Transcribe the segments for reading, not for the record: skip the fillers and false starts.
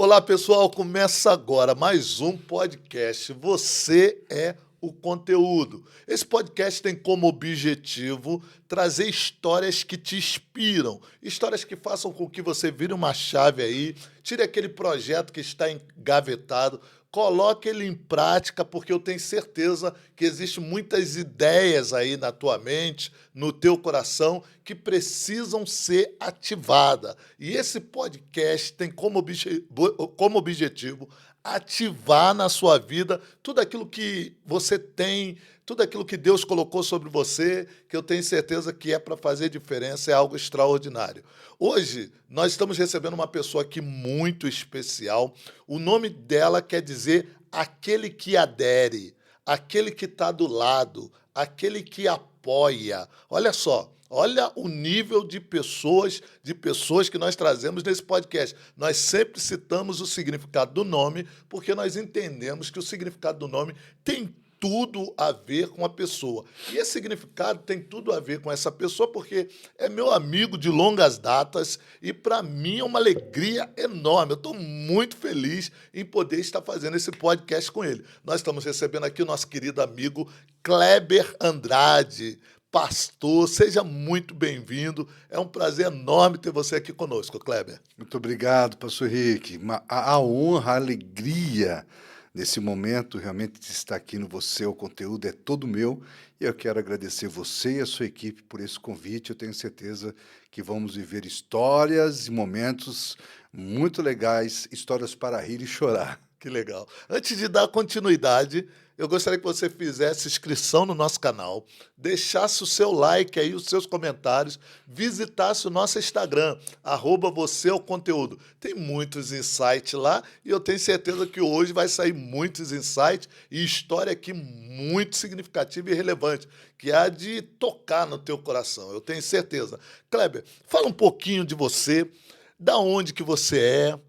Olá, pessoal. Começa agora mais um podcast. Você é o conteúdo. Esse podcast tem como objetivo trazer histórias que te inspiram, histórias que façam com que você vire uma chave aí, tire aquele projeto que está engavetado, coloque ele em prática, porque eu tenho certeza que existem muitas ideias aí na tua mente, no teu coração, que precisam ser ativadas. E esse podcast tem como objetivo ativar na sua vida tudo aquilo que você tem, tudo aquilo que Deus colocou sobre você, que eu tenho certeza que é para fazer diferença, é algo extraordinário. Hoje, nós estamos recebendo uma pessoa aqui muito especial. O nome dela quer dizer aquele que adere, aquele que está do lado, aquele que apoia. Olha só. Olha o nível de pessoas que nós trazemos nesse podcast. Nós sempre citamos o significado do nome, porque nós entendemos que o significado do nome tem tudo a ver com a pessoa. E esse significado tem tudo a ver com essa pessoa, porque é meu amigo de longas datas e, para mim, é uma alegria enorme. Eu estou muito feliz em poder estar fazendo esse podcast com ele. Nós estamos recebendo aqui o nosso querido amigo Kleber Andrade. Pastor, seja muito bem-vindo. É um prazer enorme ter você aqui conosco, Kleber. Muito obrigado, pastor Henrique. A honra, a alegria nesse momento realmente de estar aqui no Você, o conteúdo é todo meu. E eu quero agradecer você e a sua equipe por esse convite. Eu tenho certeza que vamos viver histórias e momentos muito legais, histórias para rir e chorar. Que legal. Antes de dar continuidade, eu gostaria que você fizesse inscrição no nosso canal, deixasse o seu like aí, os seus comentários, visitasse o nosso Instagram, @você é o conteúdo. Tem muitos insights lá e eu tenho certeza que hoje vai sair muitos insights e história aqui muito significativa e relevante, que há de tocar no teu coração, eu tenho certeza. Kleber, fala um pouquinho de você, da onde que você é,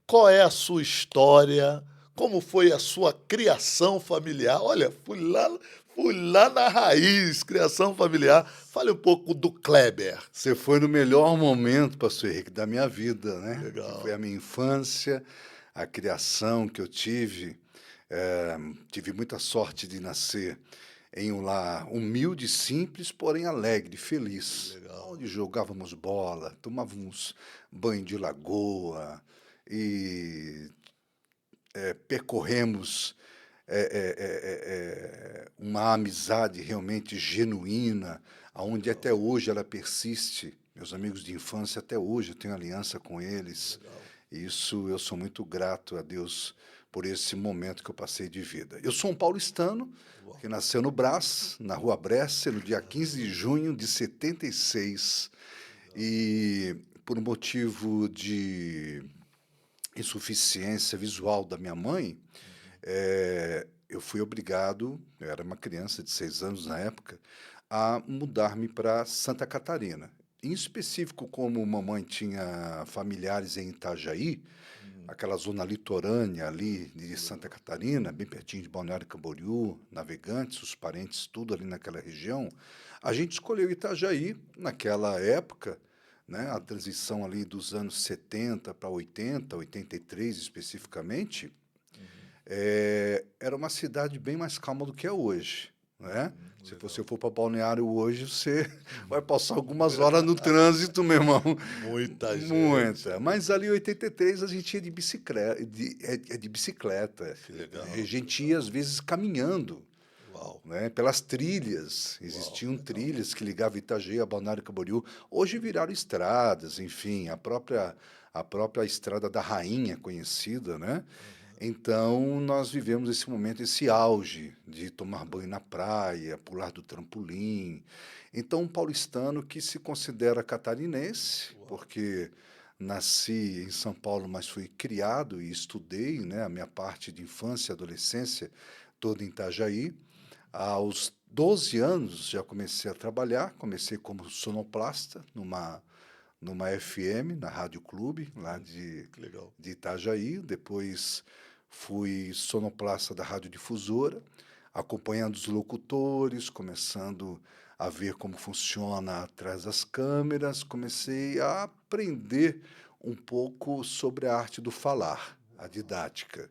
qual é a sua história, como foi a sua criação familiar? Olha, fui lá na raiz, criação familiar. Fale um pouco do Kleber. Você foi no melhor momento, pastor Henrique, da minha vida, né? Que foi Legal. a minha infância, a criação que eu tive. Tive muita sorte de nascer em um lar humilde, simples, porém alegre, feliz, Legal. onde jogávamos bola, tomávamos banho de lagoa e percorremos uma amizade realmente genuína, onde até hoje ela persiste. Meus amigos de infância, até hoje, eu tenho aliança com eles. Legal. Isso eu sou muito grato a Deus por esse momento que eu passei de vida. Eu sou um paulistano Uau. que nasceu no Brás, na Rua Bresser, no dia 15 de junho de 76, e por um motivo de insuficiência visual da minha mãe, eu fui obrigado, eu era uma criança de 6 anos na época, a mudar-me para Santa Catarina. Em específico, como mamãe tinha familiares em Itajaí, aquela zona litorânea ali de Santa Catarina, bem pertinho de Balneário Camboriú, Navegantes, os parentes, tudo ali naquela região, a gente escolheu Itajaí naquela época, né, a transição ali dos anos 70 para 80, 83 especificamente, era uma cidade bem mais calma do que é hoje, né? Se Legal. você for para Balneário hoje, você vai passar algumas horas no trânsito, meu irmão. Muita gente. Muita. Mas ali em 83 a gente ia de bicicleta, de bicicleta. Que legal. A gente ia, às vezes, caminhando, Uau. né, pelas trilhas. Uau. Existiam Legal. trilhas que ligavam Itajaí a Balneário Camboriú. Hoje viraram estradas, enfim, a própria Estrada da Rainha, conhecida, né? Então, nós vivemos esse momento, esse auge de tomar banho na praia, pular do trampolim. Então, um paulistano que se considera catarinense, porque nasci em São Paulo, mas fui criado e estudei, né, a minha parte de infância e adolescência toda em Itajaí. Aos 12 anos já comecei a trabalhar, comecei como sonoplasta numa FM, na Rádio Clube, lá Que legal. de Itajaí. Depois fui sonoplasta da radiodifusora, acompanhando os locutores, começando a ver como funciona atrás das câmeras. Comecei a aprender um pouco sobre a arte do falar, a didática.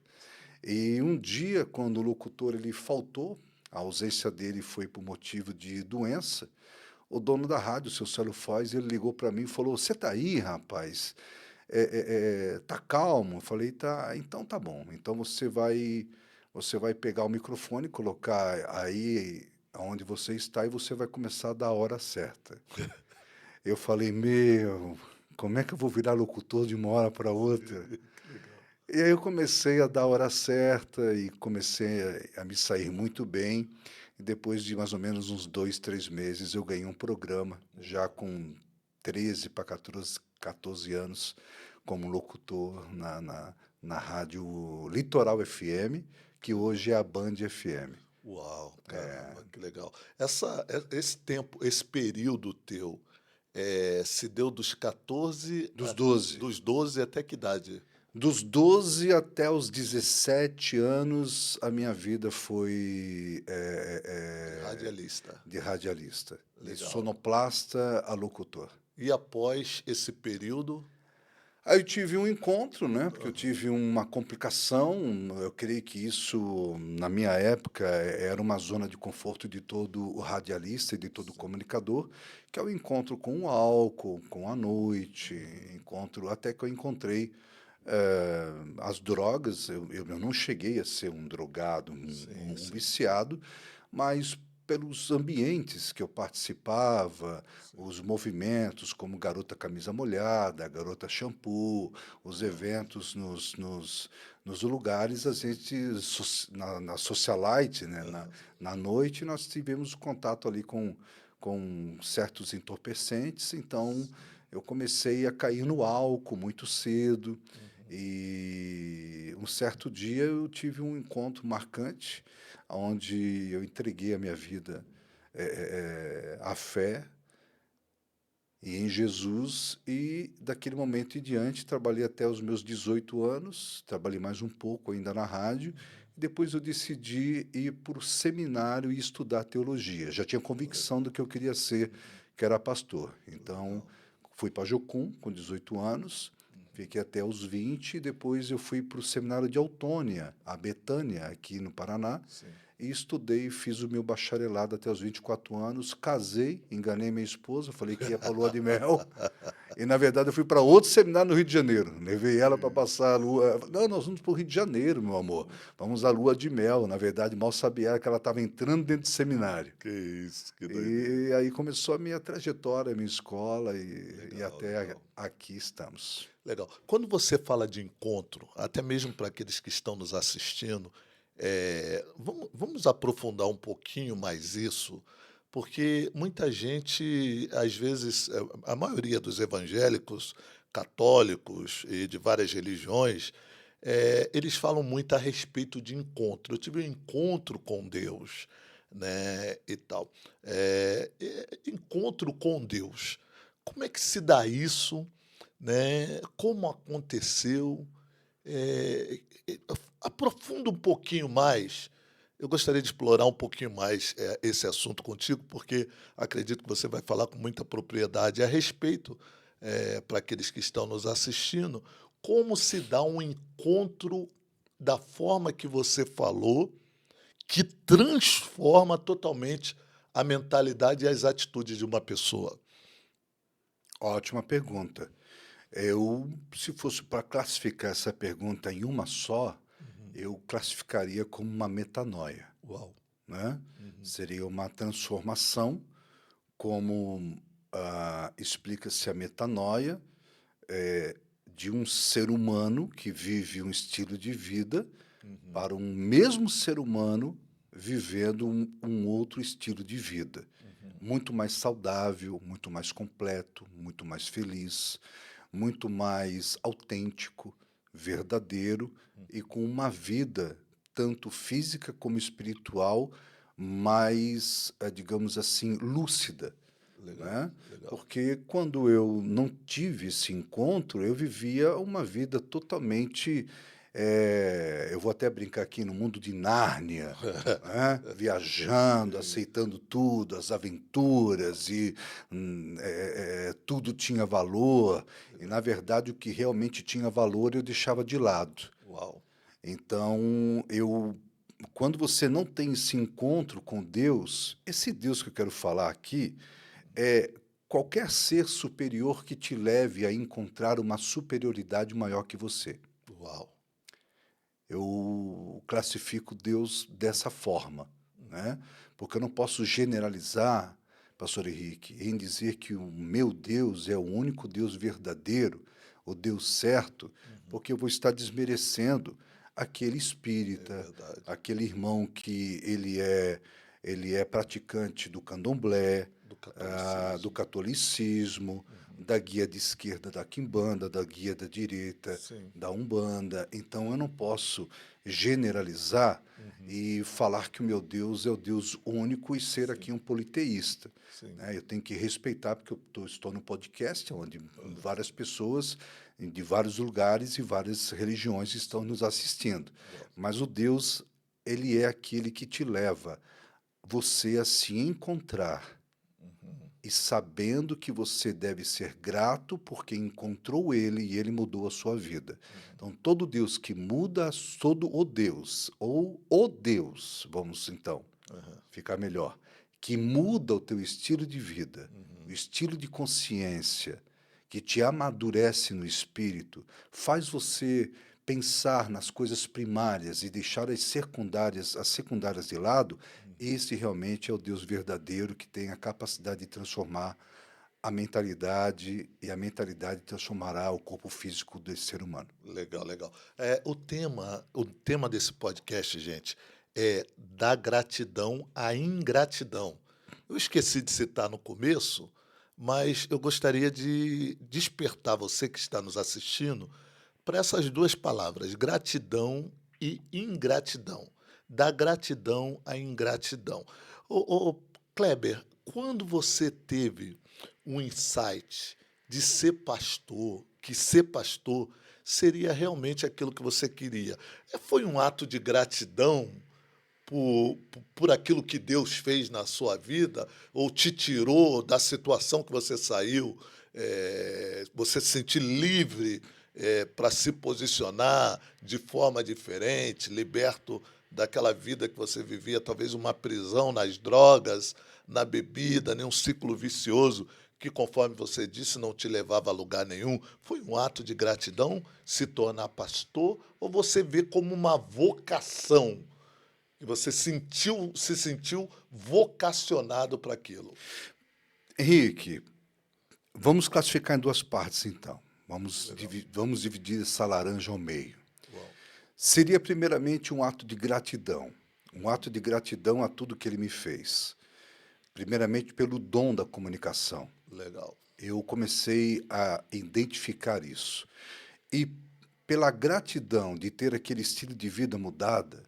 E um dia, quando o locutor ele faltou, a ausência dele foi por motivo de doença, o dono da rádio, o seu Célio Foz, ele ligou para mim e falou: "Você tá aí, rapaz? Tá calmo?" Eu falei: "Tá, então tá bom. Então você vai pegar o microfone, colocar aí aonde você está e você vai começar da hora certa." Eu falei: "Meu, como é que eu vou virar locutor de uma hora para outra?" Que legal. E aí eu comecei a dar a hora certa e comecei a me sair muito bem. E depois de mais ou menos uns 2, 3 meses, eu ganhei um programa, já com 13 para 14 anos, como locutor na rádio Litoral FM, que hoje é a Band FM. Uau, caramba, que legal. Esse tempo, esse período teu, se deu dos 14, Dos 12. dos 12 até que idade? Dos 12 até os 17 anos, a minha vida foi De radialista. de radialista, de Legal. sonoplasta a locutor. E após esse período, Aí eu tive um encontro, né? Porque eu tive uma complicação. Eu creio que isso, na minha época, era uma zona de conforto de todo o radialista e de todo o comunicador, que é o encontro com o álcool, com a noite, encontro até que eu encontrei as drogas. Eu não cheguei a ser um drogado, sim, um sim, viciado, mas pelos ambientes que eu participava, sim. os movimentos como Garota Camisa Molhada, Garota Shampoo, os eventos nos lugares, a gente, na socialite, né, Aham. na noite, nós tivemos contato ali com certos entorpecentes, então eu comecei a cair no álcool muito cedo, Uhum. e um certo dia eu tive um encontro marcante, onde eu entreguei a minha vida à fé e em Jesus, e daquele momento em diante trabalhei até os meus 18 anos, trabalhei mais um pouco ainda na rádio, e depois eu decidi ir para o seminário e estudar teologia. Já tinha convicção do que eu queria ser, que era pastor. Então, Legal. fui para Jocum com 18 anos, fiquei até os 20, e depois eu fui para o seminário de Autônia, a Betânia, aqui no Paraná, Sim. e estudei, fiz o meu bacharelado até os 24 anos, casei, enganei minha esposa, falei que ia para a lua de mel, e na verdade eu fui para outro seminário no Rio de Janeiro. Levei ela para passar a lua. Não, nós vamos para o Rio de Janeiro, meu amor. Vamos à lua de mel. Na verdade, mal sabia ela que ela estava entrando dentro do seminário. Que isso, que doideira. E aí começou a minha trajetória, a minha escola, e Legal, até legal. aqui estamos. Legal. Quando você fala de encontro, até mesmo para aqueles que estão nos assistindo, vamos aprofundar um pouquinho mais isso, porque muita gente, às vezes, a maioria dos evangélicos, católicos e de várias religiões, eles falam muito a respeito de encontro. Eu tive um encontro com Deus, né, e tal. Encontro com Deus. Como é que se dá isso? Né, como aconteceu, aprofunda um pouquinho mais. Eu gostaria de explorar um pouquinho mais, esse assunto contigo, porque acredito que você vai falar com muita propriedade a respeito, para aqueles que estão nos assistindo, como se dá um encontro da forma que você falou, que transforma totalmente a mentalidade e as atitudes de uma pessoa. Ótima pergunta. Se fosse para classificar essa pergunta em uma só, Uhum. eu classificaria como uma metanoia, Uau! né? Uhum. Seria uma transformação, como explica-se a metanoia, de um ser humano que vive um estilo de vida Uhum. para um mesmo ser humano vivendo um outro estilo de vida, Uhum. muito mais saudável, muito mais completo, muito mais feliz, muito mais autêntico, verdadeiro e com uma vida tanto física como espiritual mais, digamos assim, lúcida, Legal, né? legal. Porque quando eu não tive esse encontro, eu vivia uma vida totalmente, eu vou até brincar aqui no mundo de Nárnia, né? Viajando, Sim, aceitando tudo, as aventuras e tudo tinha valor. E legal. na verdade o que realmente tinha valor eu deixava de lado. Uau. Então, quando você não tem esse encontro com Deus, esse Deus que eu quero falar aqui é qualquer ser superior que te leve a encontrar uma superioridade maior que você. Uau. Eu classifico Deus dessa forma, né? Porque eu não posso generalizar, pastor Henrique, em dizer que o meu Deus é o único Deus verdadeiro, o Deus certo, porque eu vou estar desmerecendo aquele É espírita, verdade. aquele irmão que ele é praticante do candomblé, Do do catolicismo. catolicismo, da guia de esquerda da quimbanda, da guia da direita Sim. da umbanda. Então eu não posso generalizar e falar que o meu Deus é o Deus único e ser Sim. aqui um politeísta, Sim. né? Eu tenho que respeitar, porque estou no podcast, onde várias pessoas de vários lugares e várias religiões estão nos assistindo. Uau. Mas o Deus, ele é aquele que te leva você a se encontrar e sabendo que você deve ser grato porque encontrou ele e ele mudou a sua vida. Então, todo Deus que muda, todo o Deus, ou o Deus, vamos então ficar melhor, que muda o teu estilo de vida, o estilo de consciência, que te amadurece no espírito, faz você pensar nas coisas primárias e deixar as secundárias de lado, esse realmente é o Deus verdadeiro que tem a capacidade de transformar a mentalidade, e a mentalidade transformará o corpo físico desse ser humano. Legal, legal. O tema desse podcast, gente, é da gratidão à ingratidão. Eu esqueci de citar no começo, mas eu gostaria de despertar você que está nos assistindo para essas duas palavras, gratidão e ingratidão. Da gratidão à ingratidão. Ô, Kleber, quando você teve um insight de ser pastor, que ser pastor seria realmente aquilo que você queria? Foi um ato de gratidão por aquilo que Deus fez na sua vida, ou te tirou da situação que você saiu, você se sentir livre para se posicionar de forma diferente, liberto daquela vida que você vivia, talvez uma prisão nas drogas, na bebida, um ciclo vicioso que, conforme você disse, não te levava a lugar nenhum. Foi um ato de gratidão se tornar pastor, ou você vê como uma vocação? E você se sentiu vocacionado para aquilo. Henrique, vamos classificar em duas partes então. Legal. Vamos dividir essa laranja ao meio. Uau. Seria primeiramente um ato de gratidão a tudo que ele me fez. Primeiramente pelo dom da comunicação. Legal. Eu comecei a identificar isso. E pela gratidão de ter aquele estilo de vida mudada,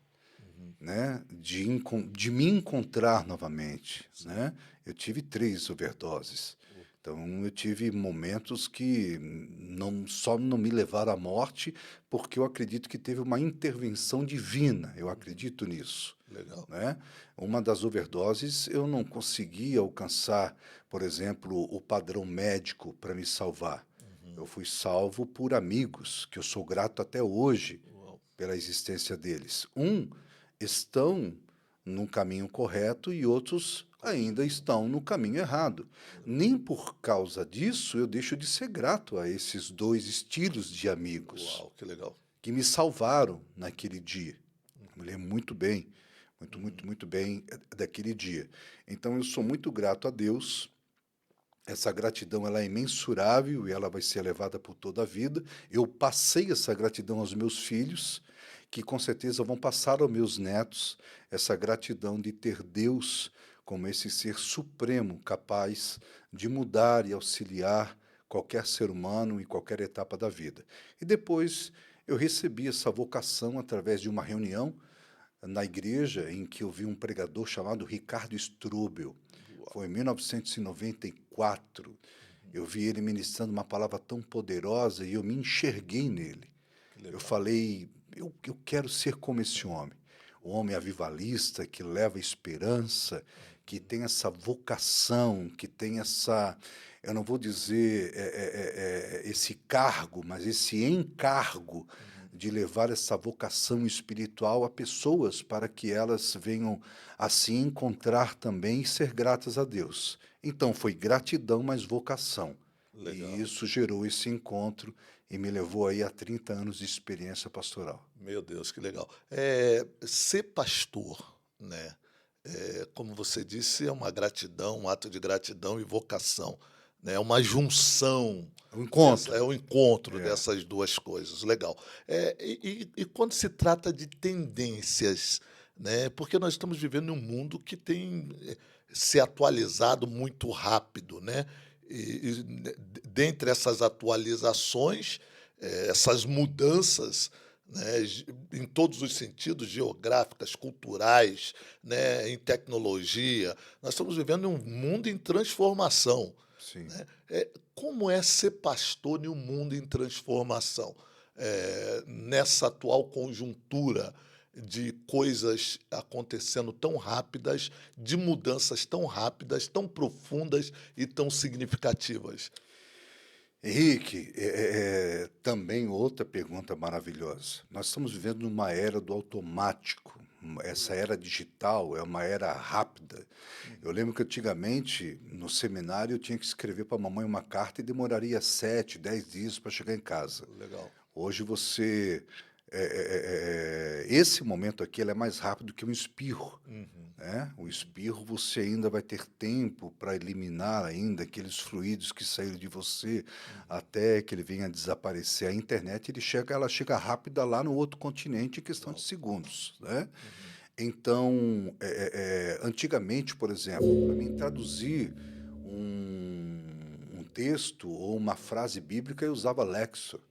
né, de me encontrar novamente, né? Eu tive 3 overdoses. Então, eu tive momentos que só não me levaram à morte, porque eu acredito que teve uma intervenção divina, eu acredito nisso, Legal. né? Uma das overdoses, eu não consegui alcançar, por exemplo, o padrão médico para me salvar. Eu fui salvo por amigos, que eu sou grato até hoje Uau. pela existência deles. Estão no caminho correto e outros ainda estão no caminho errado. Nem por causa disso eu deixo de ser grato a esses 2 estilos de amigos Uau, que legal. que me salvaram naquele dia. Eu me lembro muito bem, muito bem daquele dia. Então eu sou muito grato a Deus. Essa gratidão ela é imensurável e ela vai ser levada por toda a vida. Eu passei essa gratidão aos meus filhos, que com certeza vão passar aos meus netos, essa gratidão de ter Deus como esse ser supremo, capaz de mudar e auxiliar qualquer ser humano em qualquer etapa da vida. E depois eu recebi essa vocação através de uma reunião na igreja em que eu vi um pregador chamado Ricardo Strobel. Foi em 1994. Eu vi ele ministrando uma palavra tão poderosa e eu me enxerguei nele. Eu falei, eu quero ser como esse homem. O homem avivalista que leva esperança, que tem essa vocação, que tem essa, eu não vou dizer esse cargo, mas esse encargo de levar essa vocação espiritual a pessoas para que elas venham assim encontrar também e ser gratas a Deus. Então foi gratidão mais vocação. E Legal. isso gerou esse encontro e me levou aí a 30 anos de experiência pastoral. Meu Deus, que legal. Ser pastor, né? Como você disse, é uma gratidão, um ato de gratidão e vocação, né? É uma junção, O encontro. é o encontro É. dessas duas coisas. Legal. E quando se trata de tendências, né? Porque nós estamos vivendo em um mundo que tem se atualizado muito rápido, né? Dentre essas atualizações, essas mudanças, né, em todos os sentidos, geográficas, culturais, né, em tecnologia. Nós estamos vivendo um mundo em transformação. Sim. Né? Como é ser pastor em um mundo em transformação? Nessa atual conjuntura de coisas acontecendo tão rápidas, de mudanças tão rápidas, tão profundas e tão significativas. Henrique, também outra pergunta maravilhosa. Nós estamos vivendo numa era do automático. Essa era digital é uma era rápida. Eu lembro que antigamente, no seminário, eu tinha que escrever para a mamãe uma carta e demoraria 7, 10 dias para chegar em casa. Legal. Hoje você. Esse momento aqui ele é mais rápido que um espirro. Uhum. Né? O espirro você ainda vai ter tempo para eliminar ainda aqueles fluidos que saíram de você até que ele venha a desaparecer. A internet ela chega rápida lá no outro continente em questão de segundos. Né? Então, antigamente, por exemplo, para mim traduzir um texto ou uma frase bíblica, eu usava Lexo.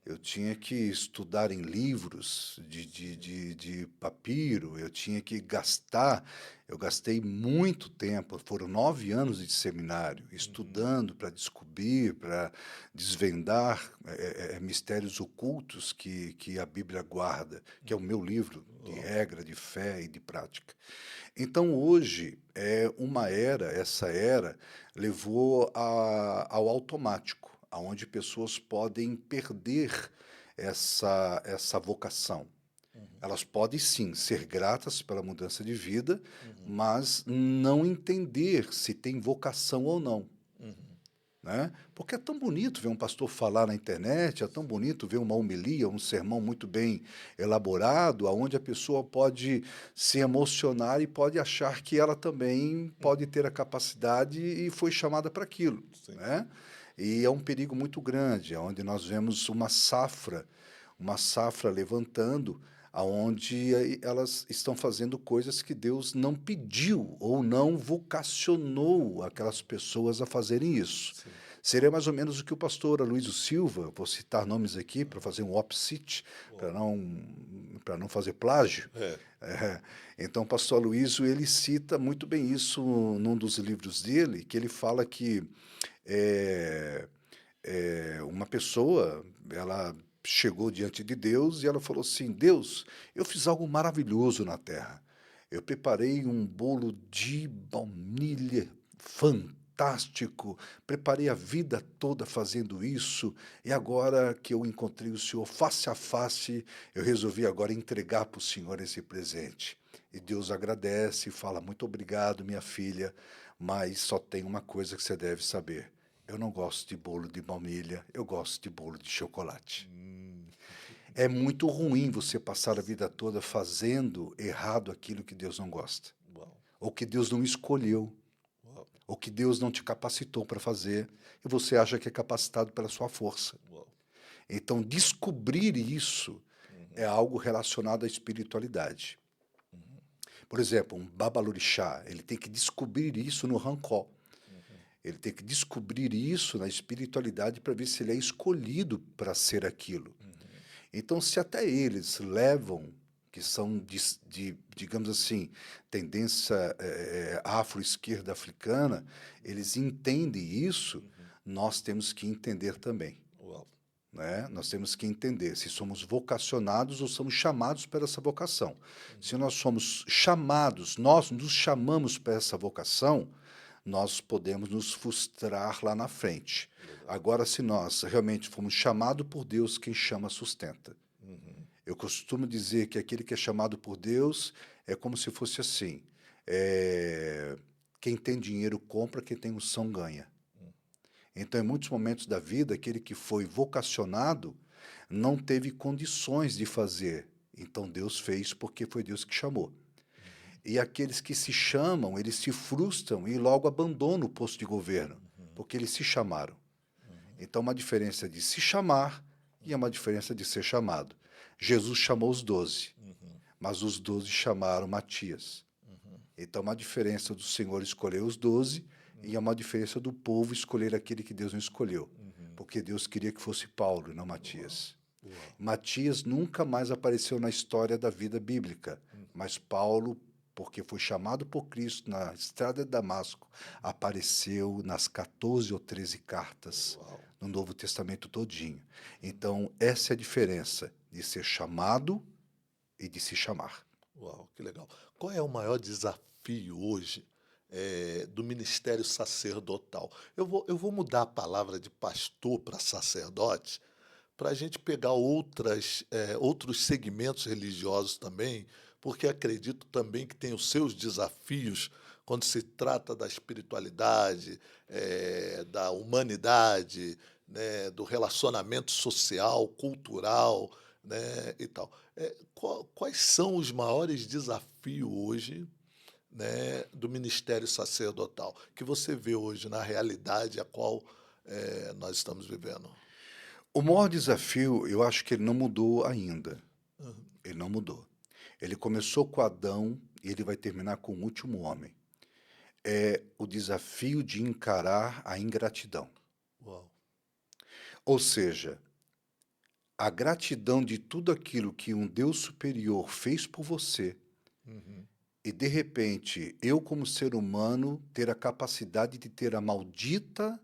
Eu tinha que estudar em livros de papiro, eu tinha que gastar. Eu gastei muito tempo, foram 9 anos de seminário, estudando para descobrir, para desvendar mistérios ocultos que a Bíblia guarda, que é o meu livro de regra, de fé e de prática. Então, hoje, essa era levou ao automático, aonde pessoas podem perder essa vocação. Elas podem sim ser gratas pela mudança de vida, mas não entender se tem vocação ou não. Né? Porque é tão bonito ver um pastor falar na internet, é tão bonito ver uma homilia, um sermão muito bem elaborado, aonde a pessoa pode se emocionar e pode achar que ela também pode ter a capacidade e foi chamada para aquilo. Sim. Né? E é um perigo muito grande, onde nós vemos uma safra levantando, aonde elas estão fazendo coisas que Deus não pediu ou não vocacionou aquelas pessoas a fazerem isso. Sim. Seria mais ou menos o que o pastor Aloysio Silva, vou citar nomes aqui para fazer um opposite, para não fazer plágio. Então, o pastor Aloysio, ele cita muito bem isso num dos livros dele, que ele fala que uma pessoa, ela chegou diante de Deus e ela falou assim: Deus, eu fiz algo maravilhoso na terra. Eu preparei um bolo de baunilha fantástico, preparei a vida toda fazendo isso, e agora que eu encontrei o Senhor face a face, eu resolvi agora entregar para o Senhor esse presente. E Deus agradece e fala: muito obrigado, minha filha, mas só tem uma coisa que você deve saber. Eu não gosto de bolo de baunilha, eu gosto de bolo de chocolate. É muito ruim você passar a vida toda fazendo errado aquilo que Deus não gosta. Uau. Ou que Deus não escolheu. Uau. Ou que Deus não te capacitou para fazer. E você acha que é capacitado pela sua força. Uau. Então, descobrir isso é algo relacionado à espiritualidade. Por exemplo, um babalorixá, ele tem que descobrir isso no rancó. Ele tem que descobrir isso na espiritualidade para ver se ele é escolhido para ser aquilo. Então, se até eles levam, que são digamos assim, tendência afro-esquerda africana, eles entendem isso, nós temos que entender também. Uau. Né? Nós temos que entender se somos vocacionados ou somos chamados para essa vocação. Se nós somos chamados, nós nos chamamos para essa vocação, nós podemos nos frustrar lá na frente. Agora, se nós realmente fomos chamados por Deus, quem chama sustenta. Eu costumo dizer que aquele que é chamado por Deus é como se fosse assim: quem tem dinheiro compra, quem tem unção ganha. Então, em muitos momentos da vida, aquele que foi vocacionado não teve condições de fazer. Então, Deus fez porque foi Deus que chamou. E aqueles que se chamam, eles se frustram e logo abandonam o posto de governo, porque eles se chamaram. Então, uma diferença de se chamar e uma diferença de ser chamado. Jesus chamou os 12, mas os 12 chamaram Matias. Então, uma diferença do Senhor escolher os 12 e uma diferença do povo escolher aquele que Deus não escolheu. Porque Deus queria que fosse Paulo e não Matias. Matias nunca mais apareceu na história da vida bíblica, mas Paulo, porque foi chamado por Cristo na estrada de Damasco, apareceu nas 14 ou 13 cartas no Novo Testamento todinho. Então, essa é a diferença de ser chamado e de se chamar. Uau, que legal. Qual é o maior desafio hoje do ministério sacerdotal? Eu vou mudar a palavra de pastor para sacerdote, para a gente pegar outros segmentos religiosos também, porque acredito também que tem os seus desafios quando se trata da espiritualidade, da humanidade, né, do relacionamento social, cultural, né, e tal. Quais são os maiores desafios hoje, né, do ministério sacerdotal, que você vê hoje na realidade a qual nós estamos vivendo? O maior desafio, eu acho que ele não mudou ainda. Uhum. Ele não mudou. Ele começou com Adão e ele vai terminar com o último homem. É o desafio de encarar a ingratidão. Uau. Ou seja, a gratidão de tudo aquilo que um Deus superior fez por você Uhum. e, de repente, eu, como ser humano, ter a capacidade de ter a maldita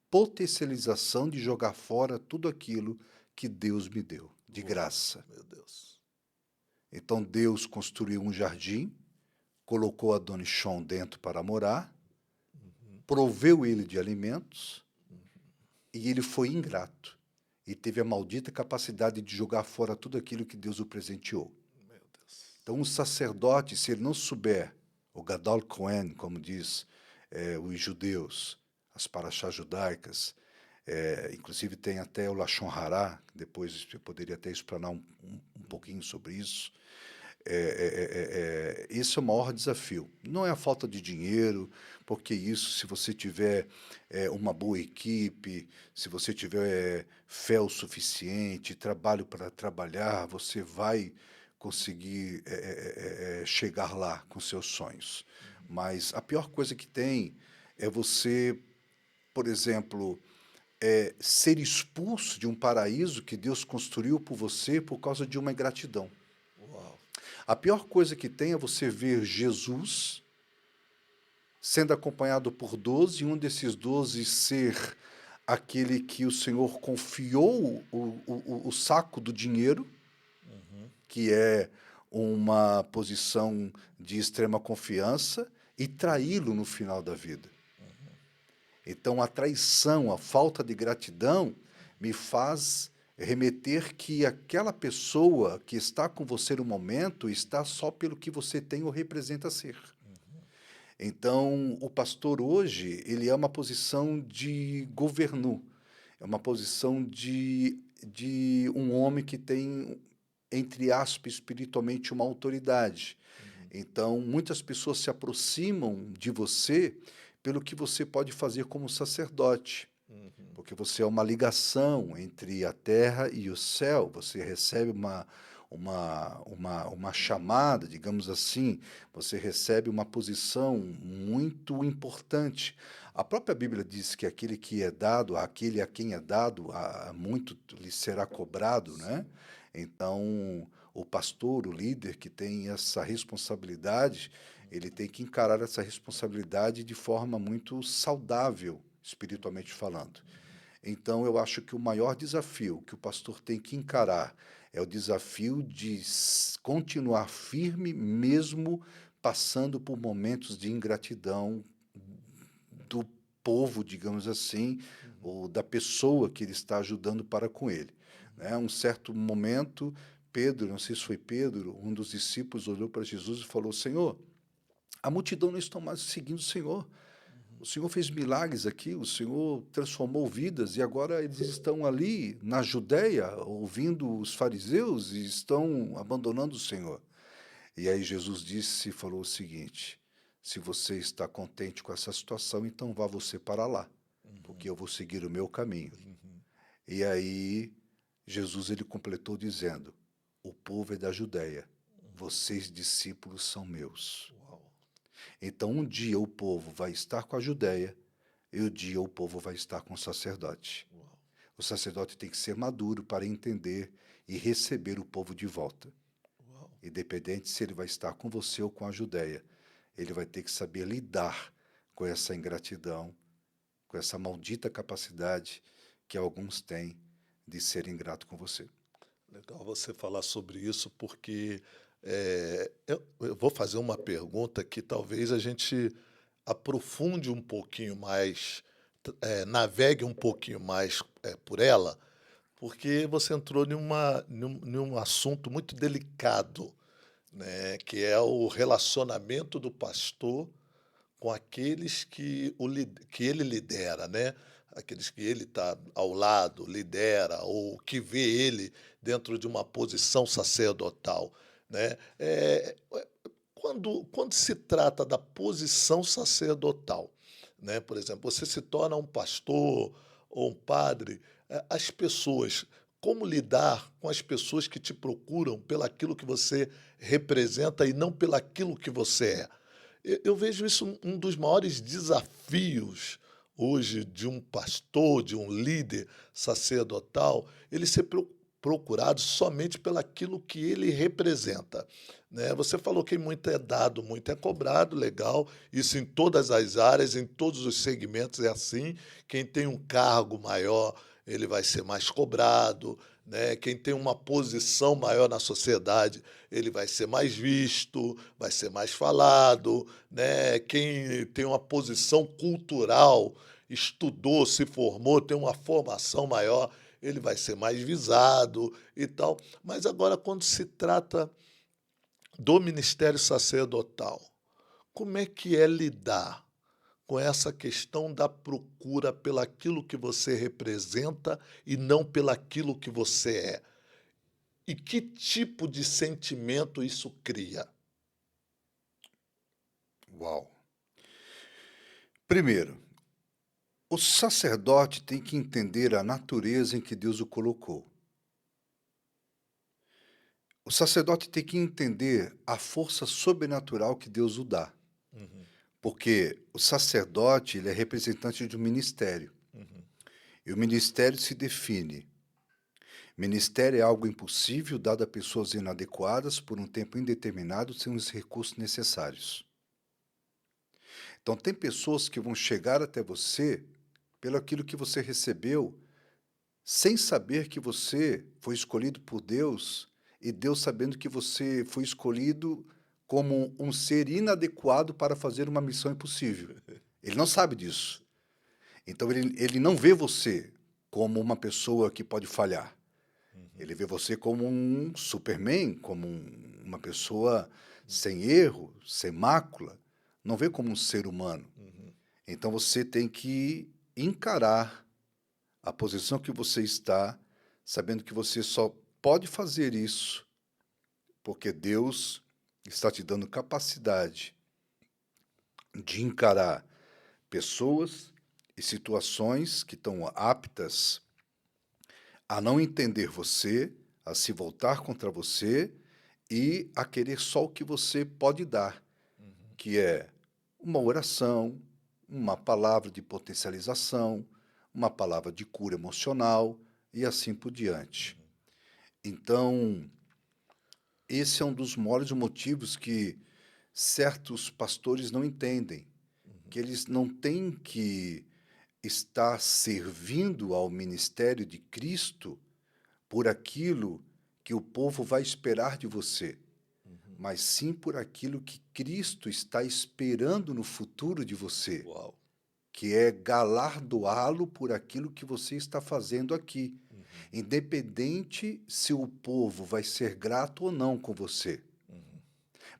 potencialização de jogar fora tudo aquilo que Deus me deu, de Uau, graça. meu Deus. Então, Deus construiu um jardim, colocou Adonichon dentro para morar, proveu ele de alimentos e ele foi ingrato. E teve a maldita capacidade de jogar fora tudo aquilo que Deus o presenteou. Meu Deus. Então, um sacerdote, se ele não souber, o Gadol Cohen, como diz os judeus, as paraxás judaicas, inclusive tem até o Lashon Hará, depois eu poderia até explanar um pouquinho sobre isso. Esse é o maior desafio. Não é a falta de dinheiro, porque isso, se você tiver uma boa equipe, se você tiver fé o suficiente, trabalho para trabalhar, você vai conseguir chegar lá com seus sonhos. Mas a pior coisa que tem é você, por exemplo, ser expulso de um paraíso que Deus construiu por você por causa de uma ingratidão. Uau. A pior coisa que tem é você ver Jesus sendo acompanhado por 12, e um desses 12 ser aquele que o Senhor confiou o saco do dinheiro, que é uma posição de extrema confiança, e traí-lo no final da vida. Então, a traição, a falta de gratidão, me faz remeter que aquela pessoa que está com você no momento está só pelo que você tem ou representa ser. Então, o pastor hoje, ele é uma posição de governo, é uma posição de um homem que tem, entre aspas, espiritualmente uma autoridade. Então, muitas pessoas se aproximam de você pelo que você pode fazer como sacerdote, porque você é uma ligação entre a terra e o céu, você recebe uma chamada, digamos assim, você recebe uma posição muito importante. A própria Bíblia diz que aquele que é dado, aquele a quem é dado, muito lhe será cobrado, né? Então, o pastor, o líder que tem essa responsabilidade, ele tem que encarar essa responsabilidade de forma muito saudável, espiritualmente falando. Então, eu acho que o maior desafio que o pastor tem que encarar é o desafio de continuar firme, mesmo passando por momentos de ingratidão do povo, digamos assim, ou da pessoa que ele está ajudando para com ele. né? Um certo momento, Pedro, não sei se foi Pedro, um dos discípulos olhou para Jesus e falou: Senhor, a multidão não está mais seguindo o Senhor. O Senhor fez milagres aqui, o Senhor transformou vidas e agora eles estão ali na Judéia, ouvindo os fariseus e estão abandonando o Senhor. E aí Jesus disse e falou o seguinte: se você está contente com essa situação, então vá você para lá, porque eu vou seguir o meu caminho. E aí Jesus ele completou dizendo: o povo é da Judéia, vocês discípulos são meus. Uau. Então um dia o povo vai estar com a Judéia e um dia o povo vai estar com o sacerdote. Uau. O sacerdote tem que ser maduro para entender e receber o povo de volta. Uau. Independente se ele vai estar com você ou com a Judéia, ele vai ter que saber lidar com essa ingratidão, com essa maldita capacidade que alguns têm de ser ingrato com você. Legal você falar sobre isso, porque eu vou fazer uma pergunta que talvez a gente aprofunde um pouquinho mais, navegue um pouquinho mais por ela, porque você entrou num assunto muito delicado, né, que é o relacionamento do pastor com aqueles que ele lidera, né? Aqueles que ele está ao lado, lidera, ou que vê ele dentro de uma posição sacerdotal, né? Quando se trata da posição sacerdotal, né? Por exemplo, você se torna um pastor ou um padre, as pessoas, como lidar com as pessoas que te procuram pelaquilo que você representa e não pelaquilo que você é? Eu vejo isso um dos maiores desafios hoje de um pastor, de um líder sacerdotal, ele ser procurado somente pelaquilo que ele representa, né? Você falou que muito é dado, muito é cobrado, legal, isso em todas as áreas, em todos os segmentos é assim. Quem tem um cargo maior, ele vai ser mais cobrado, né? Quem tem uma posição maior na sociedade, ele vai ser mais visto, vai ser mais falado, né? Quem tem uma posição cultural, estudou, se formou, tem uma formação maior, ele vai ser mais visado e tal. Mas agora, quando se trata do ministério sacerdotal, como é que é lidar com essa questão da procura pelaquilo que você representa e não pelaquilo que você é? E que tipo de sentimento isso cria? Uau! Primeiro, o sacerdote tem que entender a natureza em que Deus o colocou. O sacerdote tem que entender a força sobrenatural que Deus o dá. Uhum, Porque o sacerdote ele é representante de um ministério. uhum, E o ministério se define. Ministério é algo impossível dado a pessoas inadequadas por um tempo indeterminado sem os recursos necessários. Então, tem pessoas que vão chegar até você pelo aquilo que você recebeu, sem saber que você foi escolhido por Deus e Deus sabendo que você foi escolhido como um ser inadequado para fazer uma missão impossível. Ele não sabe disso. Então, ele não vê você como uma pessoa que pode falhar. Ele vê você como um Superman, como uma pessoa sem erro, sem mácula. Não vê como um ser humano. uhum. Então você tem que encarar a posição que você está, sabendo que você só pode fazer isso porque Deus está te dando capacidade de encarar pessoas e situações que estão aptas a não entender você, a se voltar contra você e a querer só o que você pode dar, que é uma oração, uma palavra de potencialização, uma palavra de cura emocional e assim por diante. Então, esse é um dos maiores motivos que certos pastores não entendem, que eles não têm que estar servindo ao ministério de Cristo por aquilo que o povo vai esperar de você, mas sim por aquilo que Cristo está esperando no futuro de você, Uau! que é galardoá-lo por aquilo que você está fazendo aqui. independente se o povo vai ser grato ou não com você.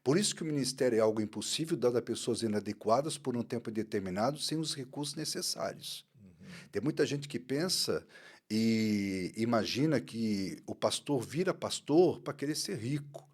Por isso que o ministério é algo impossível, dado a pessoas inadequadas por um tempo determinado, sem os recursos necessários. Tem muita gente que pensa e imagina que o pastor vira pastor para querer ser rico.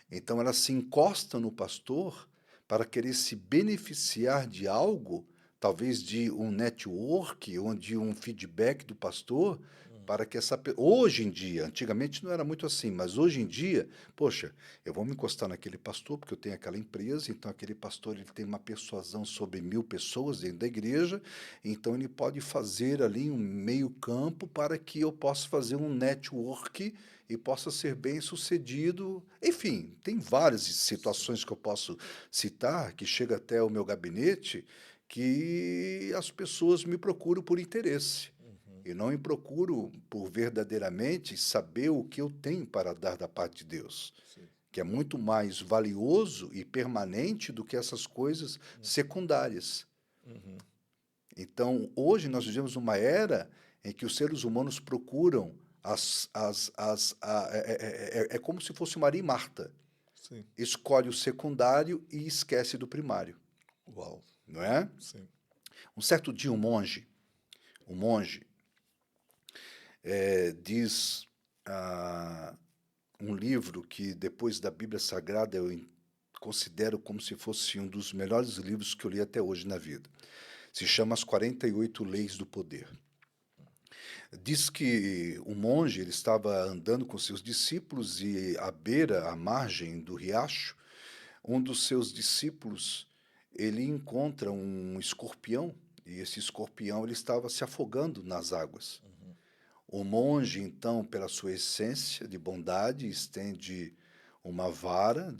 Então ela se encosta no pastor para querer se beneficiar de algo, talvez de um network ou de um feedback do pastor, para que hoje em dia, antigamente não era muito assim, mas hoje em dia, poxa, eu vou me encostar naquele pastor porque eu tenho aquela empresa, então aquele pastor ele tem uma persuasão sobre 1000 pessoas dentro da igreja, então ele pode fazer ali um meio campo para que eu possa fazer um network e possa ser bem sucedido. Enfim, tem várias situações que eu posso citar, que chega até o meu gabinete, que as pessoas me procuram por interesse. E não me procuro por verdadeiramente saber o que eu tenho para dar da parte de Deus, que é muito mais valioso e permanente do que essas coisas secundárias. Então, hoje nós vivemos uma era em que os seres humanos procuram é como se fosse Maria e Marta. Sim. Escolhe o secundário e esquece do primário. Uau. Não é? Sim. Um certo dia um monge diz um livro que depois da Bíblia Sagrada eu considero como se fosse um dos melhores livros que eu li até hoje na vida. Se chama As 48 Leis do Poder. Diz que o monge ele estava andando com seus discípulos e à margem do riacho, um dos seus discípulos ele encontra um escorpião e esse escorpião ele estava se afogando nas águas. O monge, então, pela sua essência de bondade, estende uma vara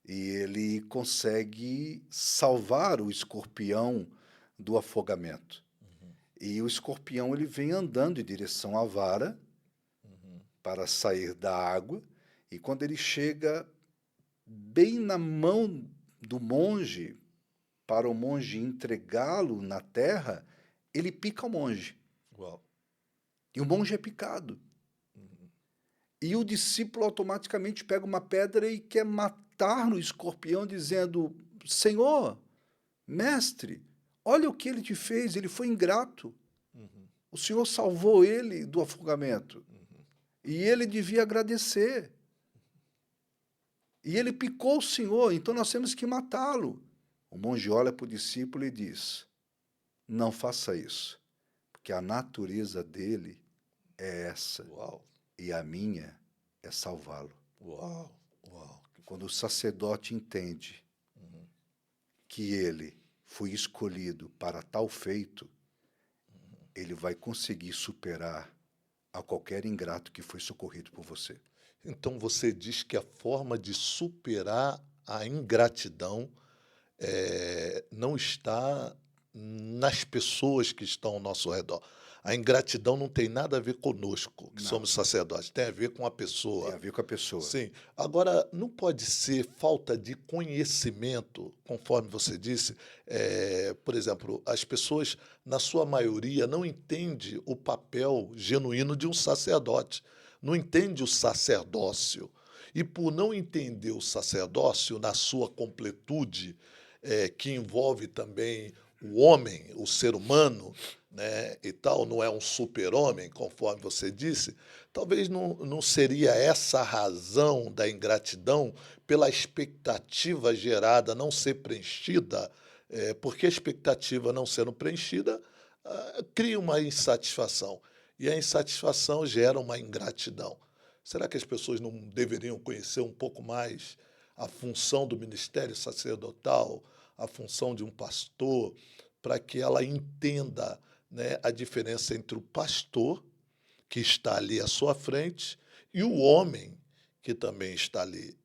e ele consegue salvar o escorpião do afogamento. E o escorpião ele vem andando em direção à vara para sair da água e quando ele chega bem na mão do monge, para o monge entregá-lo na terra, ele pica o monge. Uau. E o monge é picado. E o discípulo automaticamente pega uma pedra e quer matar o escorpião, dizendo: Senhor, mestre, olha o que ele te fez, ele foi ingrato. O Senhor salvou ele do afogamento. E ele devia agradecer. E ele picou o Senhor, então nós temos que matá-lo. O monge olha para o discípulo e diz: não faça isso, porque a natureza dele é essa. Uau. E a minha é salvá-lo. Uau. Uau. Quando o sacerdote entende que ele foi escolhido para tal feito, ele vai conseguir superar a qualquer ingrato que foi socorrido por você. Então você diz que a forma de superar a ingratidão não está nas pessoas que estão ao nosso redor. A ingratidão não tem nada a ver conosco, que Não. somos sacerdotes, tem a ver com a Tem pessoa. a ver com a pessoa. Sim. Agora, não pode ser falta de conhecimento, conforme você disse. Por exemplo, as pessoas, na sua maioria, não entendem o papel genuíno de um sacerdote, não entende o sacerdócio. E por não entender o sacerdócio na sua completude, que envolve também o homem, o ser humano, né, e tal, não é um super-homem, conforme você disse, talvez não seria essa a razão da ingratidão pela expectativa gerada não ser preenchida, porque a expectativa não sendo preenchida cria uma insatisfação, e a insatisfação gera uma ingratidão. Será que as pessoas não deveriam conhecer um pouco mais a função do ministério sacerdotal, a função de um pastor, para que ela entenda, né, a diferença entre o pastor, que está ali à sua frente, e o homem, que também está ali.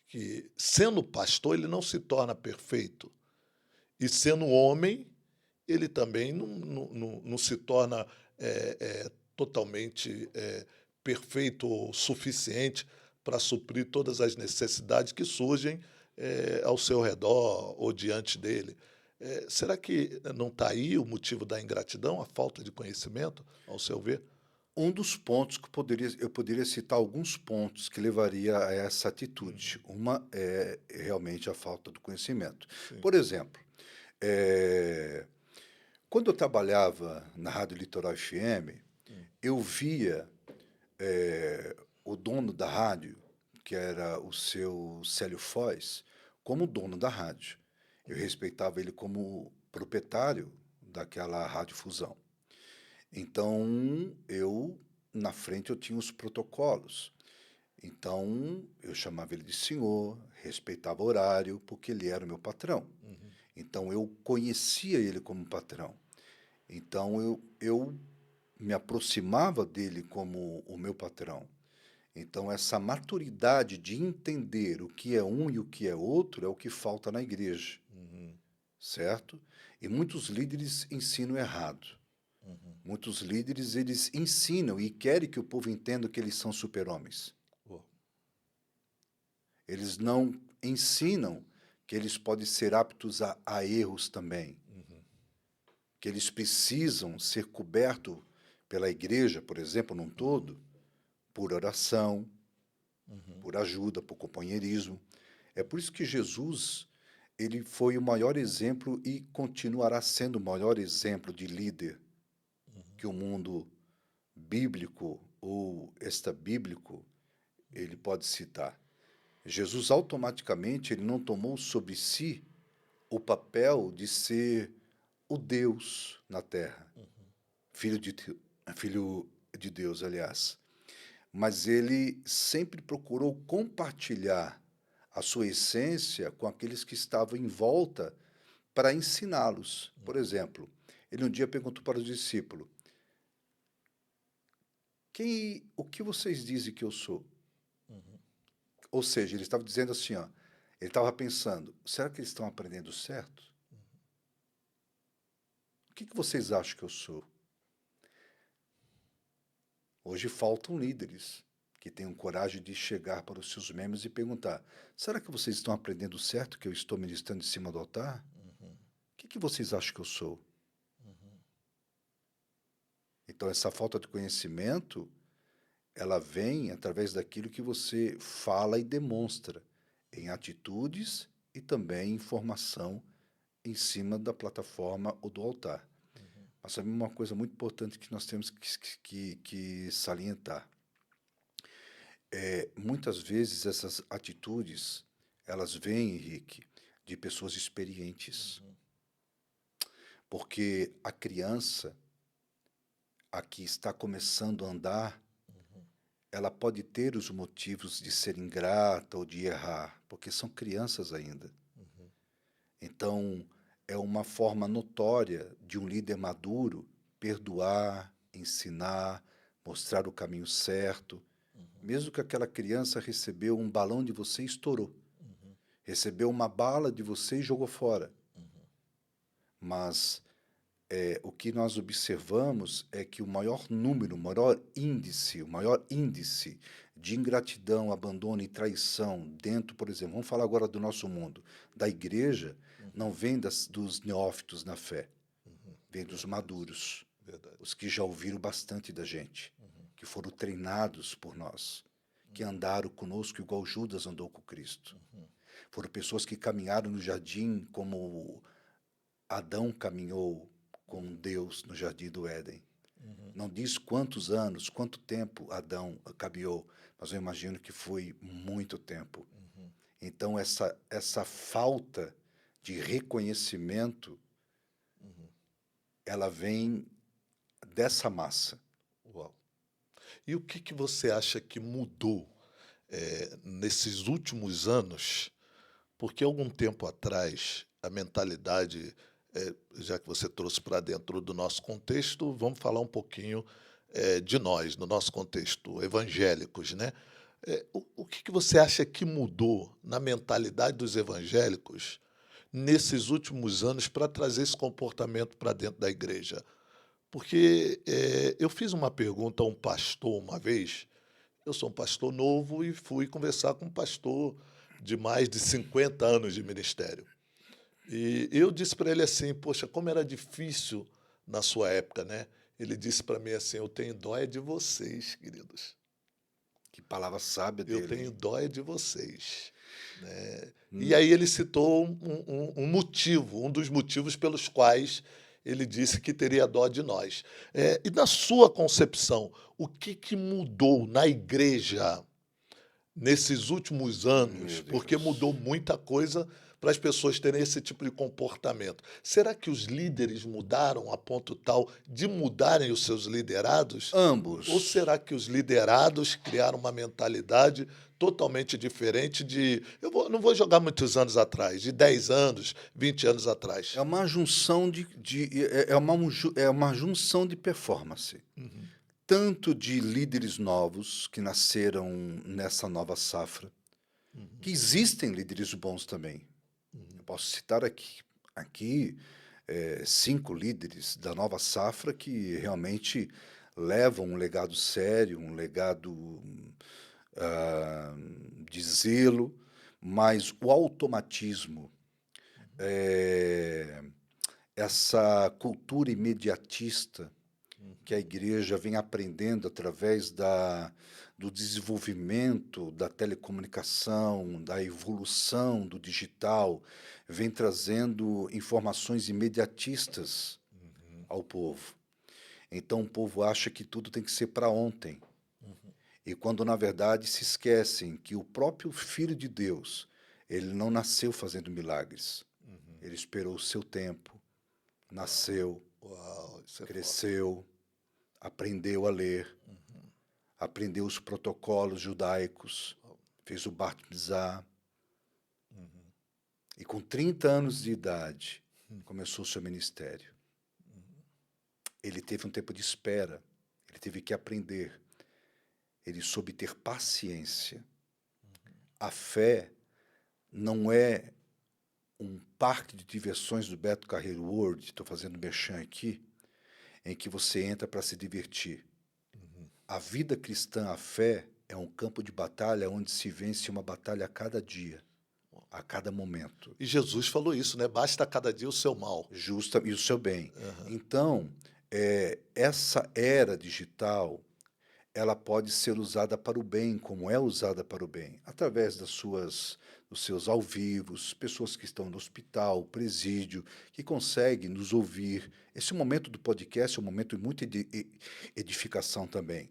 Que, sendo pastor, ele não se torna perfeito. E sendo homem, ele também não se torna totalmente perfeito ou suficiente para suprir todas as necessidades que surgem ao seu redor ou diante dele. Será que não está aí o motivo da ingratidão, a falta de conhecimento, ao seu ver? Um dos pontos que eu poderia citar alguns pontos que levaria a essa atitude. Uma é realmente a falta do conhecimento. Sim. Por exemplo, eh, quando eu trabalhava na Rádio Litoral FM, eu via o dono da rádio, que era o seu Célio Foz, como dono da rádio. Eu respeitava ele como proprietário daquela radiodifusão. Então, na frente, eu tinha os protocolos. Então, eu chamava ele de senhor, respeitava o horário, porque ele era o meu patrão. Então, eu conhecia ele como patrão. Então, eu me aproximava dele como o meu patrão. Então, essa maturidade de entender o que é um e o que é outro é o que falta na igreja, certo? E muitos líderes ensinam errado. Muitos líderes, eles ensinam e querem que o povo entenda que eles são super-homens. Uau. Eles não ensinam que eles podem ser aptos a erros também. Que eles precisam ser cobertos pela igreja, por exemplo, num todo, por oração, por ajuda, por companheirismo. É por isso que Jesus, ele foi o maior exemplo e continuará sendo o maior exemplo de líder que o mundo bíblico ou extra-bíblico ele pode citar. Jesus automaticamente ele não tomou sobre si o papel de ser o Deus na terra, filho filho de Deus, aliás. Mas ele sempre procurou compartilhar a sua essência com aqueles que estavam em volta para ensiná-los. Por exemplo, ele um dia perguntou para os discípulos: o que vocês dizem que eu sou? Ou seja, ele estava dizendo assim, ó, ele estava pensando, será que eles estão aprendendo certo? O que vocês acham que eu sou? Hoje faltam líderes que tenham coragem de chegar para os seus membros e perguntar, será que vocês estão aprendendo certo que eu estou ministrando em cima do altar? O que vocês acham que eu sou? Então, essa falta de conhecimento, ela vem através daquilo que você fala e demonstra em atitudes e também em formação em cima da plataforma ou do altar. Mas também uma coisa muito importante que nós temos que salientar. Muitas vezes essas atitudes, elas vêm, Henrique, de pessoas experientes. Porque a criança, a que está começando a andar, ela pode ter os motivos de ser ingrata ou de errar, porque são crianças ainda. Então, é uma forma notória de um líder maduro perdoar, ensinar, mostrar o caminho certo. Mesmo que aquela criança recebeu um balão de você e estourou. Recebeu uma bala de você e jogou fora. Mas o que nós observamos é que o maior número, o maior índice de ingratidão, abandono e traição dentro, por exemplo, vamos falar agora do nosso mundo, da igreja, não vem dos neófitos na fé, vem dos maduros, os que já ouviram bastante da gente, que foram treinados por nós, que andaram conosco igual Judas andou com Cristo. Foram pessoas que caminharam no jardim como Adão caminhou com Deus no jardim do Éden. Não diz quantos anos, quanto tempo Adão caminhou, mas eu imagino que foi muito tempo. Então, essa falta de reconhecimento, ela vem dessa massa. Uau. E o que você acha que mudou nesses últimos anos? Porque algum tempo atrás, a mentalidade, já que você trouxe para dentro do nosso contexto, vamos falar um pouquinho de nós, no nosso contexto, evangélicos, né? O que você acha que mudou na mentalidade dos evangélicos nesses últimos anos para trazer esse comportamento para dentro da igreja? Porque eu fiz uma pergunta a um pastor uma vez. Eu sou um pastor novo e fui conversar com um pastor de mais de 50 anos de ministério. E eu disse para ele assim, poxa, como era difícil na sua época, né? Ele disse para mim assim: eu tenho dó é de vocês, queridos. Que palavra sábia Eu dele, tenho hein? dó é de vocês. Né? E Hum, aí ele citou um motivo, um dos motivos pelos quais ele disse que teria dó de nós. E na sua concepção, o que mudou na igreja nesses últimos anos? Meu Porque mudou Deus. muita coisa para as pessoas terem esse tipo de comportamento. Será que os líderes mudaram a ponto tal de mudarem os seus liderados? Ou Ambos. será que os liderados criaram uma mentalidade totalmente diferente de. Não vou jogar muitos anos atrás, de 10 anos, 20 anos É atrás. uma junção é uma junção de performance, Uhum, tanto de líderes novos que nasceram nessa nova safra, uhum, que existem líderes bons também. Eu uhum, posso citar aqui 5 líderes da nova safra que realmente levam um legado sério, um legado ah, de zelo, mas o automatismo, eh, essa cultura imediatista que a uhum, igreja vem aprendendo através do desenvolvimento da telecomunicação, da evolução do digital, vem trazendo informações imediatistas uhum, ao povo. Então o povo acha que tudo tem que ser para ontem. uhum, E quando na verdade se esquecem que o próprio Filho de Deus, ele não nasceu fazendo milagres. uhum. Ele esperou o seu tempo, Uau, nasceu, uau, isso é forte. cresceu, aprendeu a ler, Uhum, aprendeu os protocolos judaicos, uau, fez o Bart Mitzvah uhum, e com 30 anos de idade uhum, começou o seu ministério. uhum, Ele teve um tempo de espera, ele teve que aprender, ele soube ter paciência. A fé não é um parque de diversões do Beto Carreiro World, estou fazendo merchan aqui, em que você entra para se divertir. uhum. A vida cristã, a fé, é um campo de batalha onde se vence uma batalha a cada dia, a cada momento, E Jesus falou isso, né? Basta cada dia o seu mal. justa e o seu bem. Aham, Então, essa era digital, ela pode ser usada para o bem, como é usada para o bem, através dos seus ao vivos, pessoas que estão no hospital, presídio, que conseguem nos ouvir. Esse momento do podcast é um momento de muita edificação também.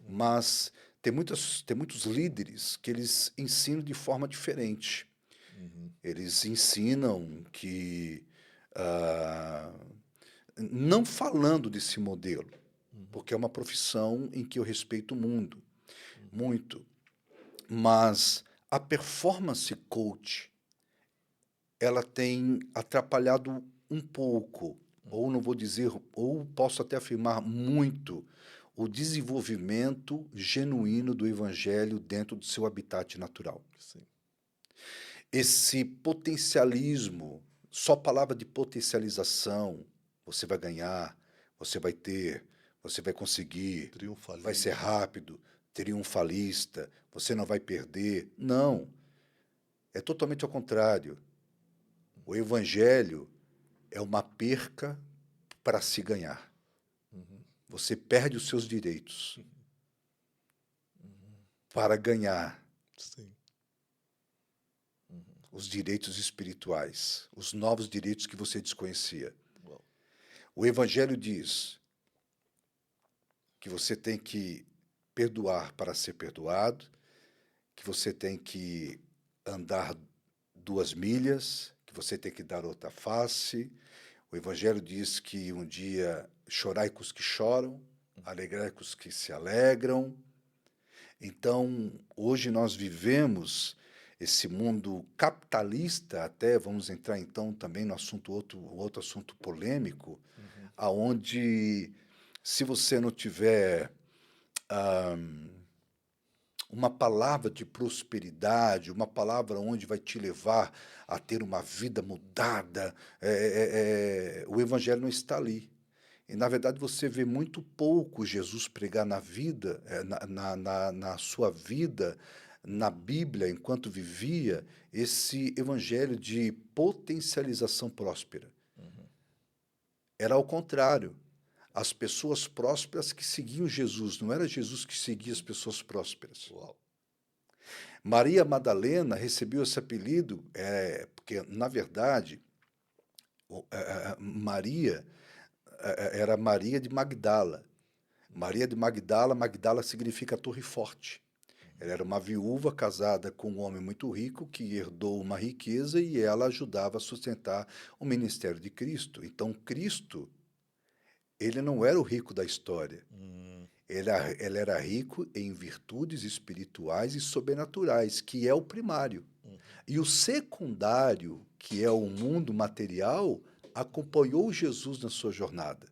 Mas tem muitos líderes que eles ensinam de forma diferente. uhum, Eles ensinam que, ah, não falando desse modelo, uhum, porque é uma profissão em que eu respeito o mundo, uhum, muito, mas a performance coach, ela tem atrapalhado um pouco, ou não vou dizer, ou posso até afirmar muito, o desenvolvimento genuíno do evangelho dentro do seu habitat natural. sim. Esse potencialismo, só palavra de potencialização, você vai ganhar, você vai ter, você vai conseguir, vai ser Triunfalismo. rápido, triunfalista, você não vai perder. Não, é totalmente ao contrário. O evangelho é uma perca para se ganhar. Uhum, Você perde os seus direitos uhum, para ganhar sim. Uhum, os direitos espirituais, os novos direitos que você desconhecia. uau, O evangelho diz que você tem que perdoar para ser perdoado, que você tem que andar 2 milhas, que você tem que dar outra face. O Evangelho diz que um dia chorai com os que choram, alegrai com os que se alegram. Então, hoje nós vivemos esse mundo capitalista, até vamos entrar então também no assunto outro assunto polêmico, uhum, aonde se você não tiver uma palavra de prosperidade, uma palavra onde vai te levar a ter uma vida mudada, o Evangelho não está ali. E, na verdade, você vê muito pouco Jesus pregar na vida, na sua vida, na Bíblia, enquanto vivia, esse Evangelho de potencialização próspera. uhum, Era ao contrário. as pessoas prósperas que seguiam Jesus, não era Jesus que seguia as pessoas prósperas. Uau. Maria Madalena recebeu esse apelido, porque, na verdade, Maria era Maria de Magdala. Maria de Magdala, Magdala significa torre forte. Ela era uma viúva casada com um homem muito rico que herdou uma riqueza e ela ajudava a sustentar o ministério de Cristo. Então, Cristo, ele não era o rico da história. Ele era rico em virtudes espirituais e sobrenaturais, que é o primário. E o secundário, que é o mundo material, acompanhou Jesus na sua jornada.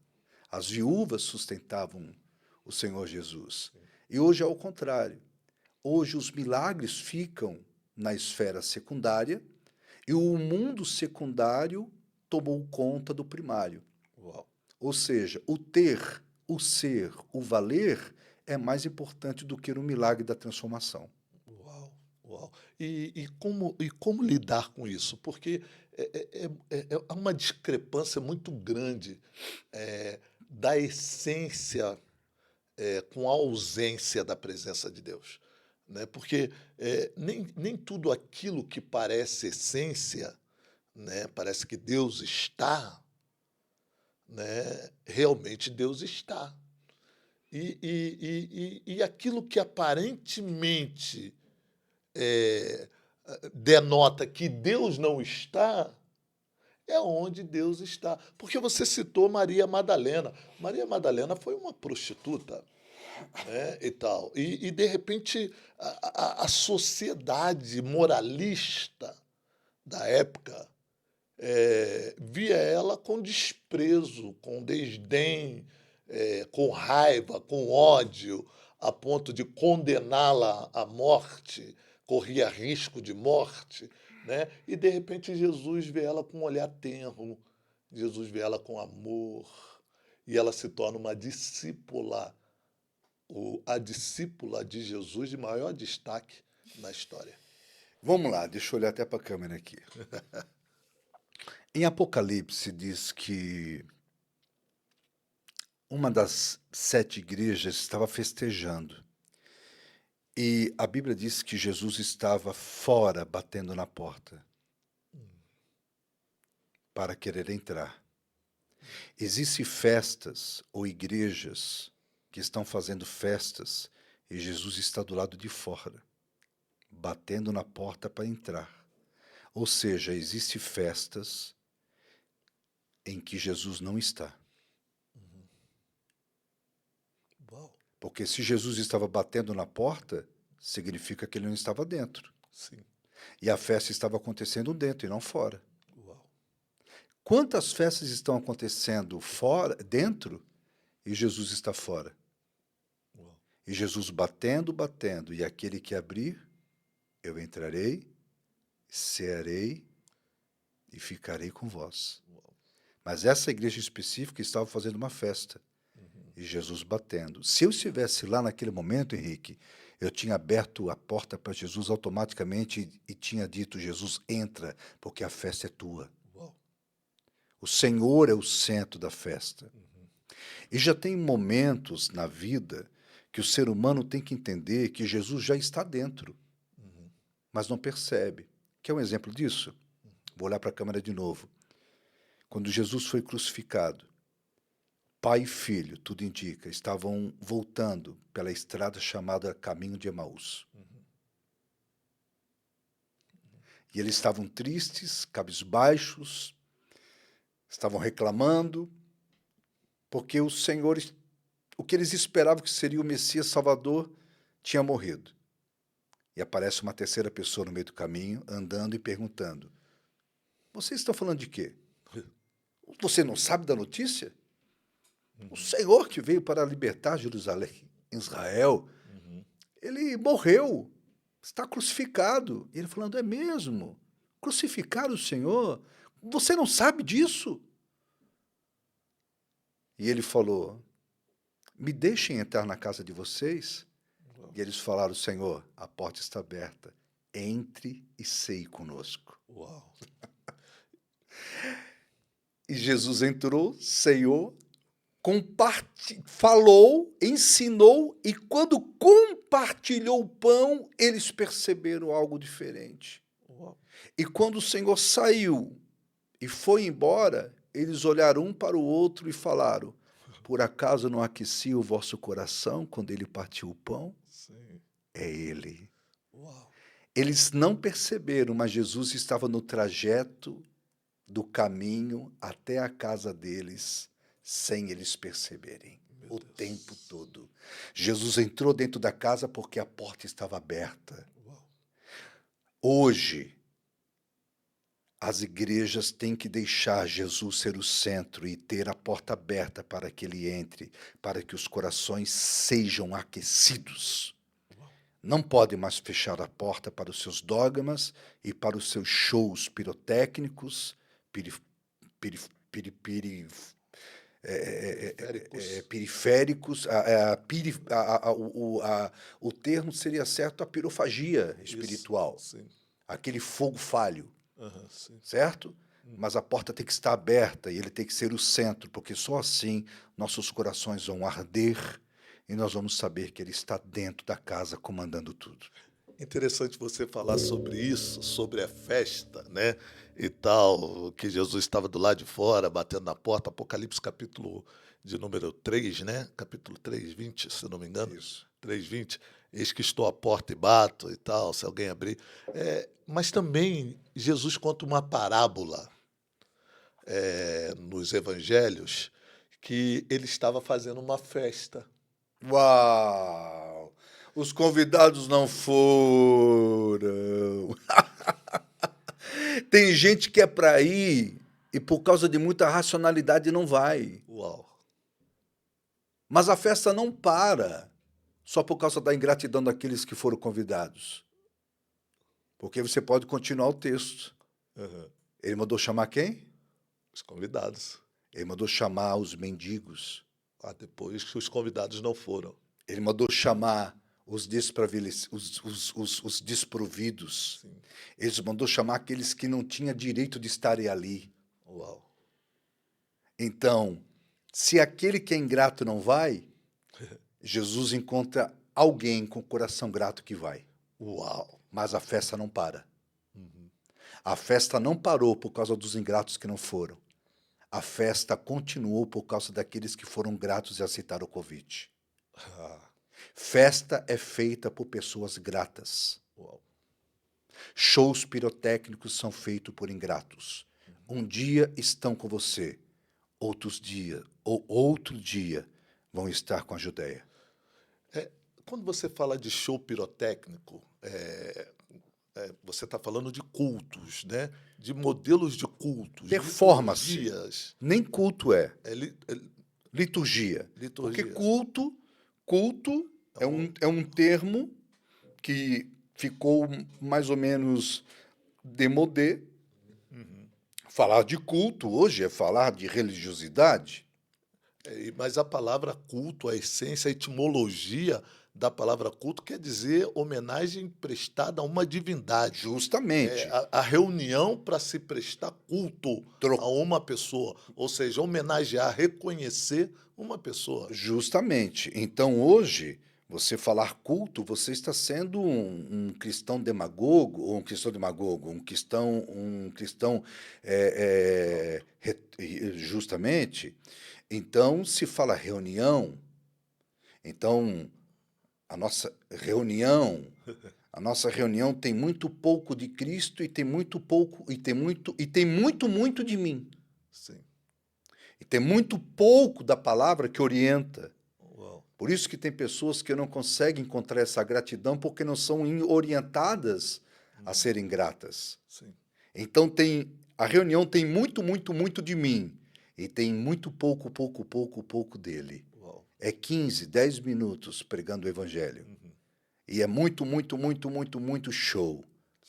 As viúvas sustentavam o Senhor Jesus. E hoje é o contrário. Hoje os milagres ficam na esfera secundária e o mundo secundário tomou conta do primário. Uau. Ou seja, o ter, o ser, o valer é mais importante do que o milagre da transformação. Uau, uau. E como lidar com isso? Porque há uma discrepância muito grande da essência com a ausência da presença de Deus. Né? Porque nem tudo aquilo que parece essência, né? Parece que Deus está, né? Realmente Deus está. E aquilo que aparentemente denota que Deus não está, é onde Deus está. Porque você citou Maria Madalena. Maria Madalena foi uma prostituta, né, e tal. E de repente, a sociedade moralista da época via ela com desprezo, com desdém, com raiva, com ódio, a ponto de condená-la à morte, corria risco de morte, né? E de repente Jesus vê ela com um olhar tenro, Jesus vê ela com amor, e ela se torna uma discípula, a discípula de Jesus de maior destaque na história. Vamos lá, deixa eu olhar até para a câmera aqui. Em Apocalipse diz que uma das 7 igrejas estava festejando. E a Bíblia diz que Jesus estava fora, batendo na porta, para querer entrar. Existem festas ou igrejas que estão fazendo festas e Jesus está do lado de fora, batendo na porta para entrar. Ou seja, existem festas em que Jesus não está. Uau, Porque se Jesus estava batendo na porta, significa que ele não estava dentro. sim, E a festa estava acontecendo dentro e não fora. uau, Quantas festas estão acontecendo fora, dentro, e Jesus está fora? uau, E Jesus batendo, batendo, e aquele que abrir, eu entrarei, cearei e ficarei com vós. uau. Mas essa igreja específica estava fazendo uma festa. E Jesus batendo. Se eu estivesse lá naquele momento, Henrique, eu tinha aberto a porta para Jesus automaticamente e tinha dito: Jesus, entra, porque a festa é tua. Uau. O Senhor é o centro da festa. E já tem momentos na vida que o ser humano tem que entender que Jesus já está dentro, mas não percebe. Quer um exemplo disso? Vou olhar para a câmera de novo. Quando Jesus foi crucificado, pai e filho, tudo indica, estavam voltando pela estrada chamada Caminho de Emaús. E eles estavam tristes, cabisbaixos, estavam reclamando, porque o Senhor, o que eles esperavam que seria o Messias Salvador, tinha morrido. E aparece uma terceira pessoa no meio do caminho, andando e perguntando: vocês estão falando de quê? Você não sabe da notícia? O Senhor que veio para libertar Jerusalém, Israel, ele morreu, está crucificado. E ele falando: é mesmo? Crucificar o Senhor? Você não sabe disso? E ele falou: me deixem entrar na casa de vocês. E eles falaram: Senhor, a porta está aberta, entre e ceie conosco. Uau. E Jesus entrou, ceiou falou, ensinou, e quando compartilhou o pão, eles perceberam algo diferente. Uau. E quando o Senhor saiu e foi embora, eles olharam um para o outro e falaram: por acaso não aquecia o vosso coração quando ele partiu o pão? Sim. É ele. Uau. Eles não perceberam, mas Jesus estava no trajeto do caminho até a casa deles, sem eles perceberem, Meu o Deus. tempo todo. Jesus entrou dentro da casa porque a porta estava aberta. Uau. Hoje, as igrejas têm que deixar Jesus ser o centro e ter a porta aberta para que ele entre, para que os corações sejam aquecidos. Uau. Não pode mais fechar a porta para os seus dogmas e para os seus shows pirotécnicos, periféricos. O termo seria certo, a pirofagia espiritual, Isso. Sim. aquele fogo falho, Aham, sim. certo? Mas a porta tem que estar aberta e ele tem que ser o centro, porque só assim nossos corações vão arder e nós vamos saber que ele está dentro da casa comandando tudo. Interessante você falar sobre isso, sobre a festa, né? E tal, que Jesus estava do lado de fora, batendo na porta, Apocalipse capítulo de número 3, né? Capítulo 3, 20, se não me engano. Isso. 3, 20. Eis que estou à porta e bato e tal, se alguém abrir. Mas também Jesus conta uma parábola nos evangelhos que ele estava fazendo uma festa. Uau! Os convidados não foram. Tem gente que é para ir e por causa de muita racionalidade não vai. Uau! Mas a festa não para só por causa da ingratidão daqueles que foram convidados. Porque você pode continuar o texto. Uhum. Ele mandou chamar quem? Os convidados. Ele mandou chamar os mendigos. Depois que os convidados não foram. Ele mandou chamar os desprovidos. Sim. Ele mandou chamar aqueles que não tinham direito de estarem ali. Uau! Então, se aquele que é ingrato não vai, Jesus encontra alguém com coração grato que vai. Uau! Mas a festa não para. A festa não parou por causa dos ingratos que não foram. A festa continuou por causa daqueles que foram gratos e aceitaram o convite. Festa é feita por pessoas gratas. Uau! Shows pirotécnicos são feitos por ingratos. Um dia estão com você, outro dia vão estar com a Judéia. Quando você fala de show pirotécnico, você está falando de cultos, né? De modelos de cultos, Performance. liturgias. Nem culto é. Liturgia. Porque culto é um termo que ficou mais ou menos démodé. Falar de culto hoje é falar de religiosidade. Mas a palavra culto, a essência, a etimologia da palavra culto quer dizer homenagem prestada a uma divindade. Justamente. A reunião para se prestar culto a uma pessoa, ou seja, homenagear, reconhecer uma pessoa. Justamente. Então, hoje, você falar culto, você está sendo um cristão demagogo, ou um cristão demagogo, um cristão justamente. Então, se fala reunião, então a nossa reunião tem muito pouco de Cristo e tem muito muito de mim. Sim. E tem muito pouco da palavra que orienta. Uau. Por isso que tem pessoas que não conseguem encontrar essa gratidão porque não são orientadas a serem gratas. Sim. Então a reunião tem muito de mim e tem muito pouco dele. Uau. É 15, 10 minutos pregando o evangelho. E é muito show,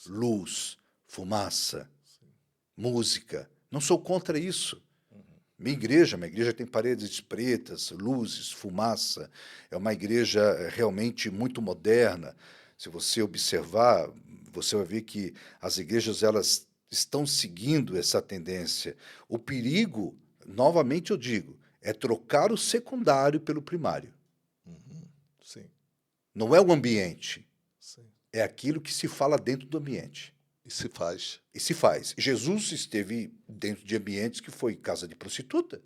luz, fumaça, música. Não sou contra isso. Minha igreja tem paredes pretas, luzes, fumaça. É uma igreja realmente muito moderna. Se você observar, você vai ver que as igrejas elas estão seguindo essa tendência. O perigo, novamente eu digo, É trocar o secundário pelo primário. Sim, Não é o ambiente, sim. é aquilo que se fala dentro do ambiente. E se faz. E se faz. Jesus esteve dentro de ambientes que foi casa de prostituta.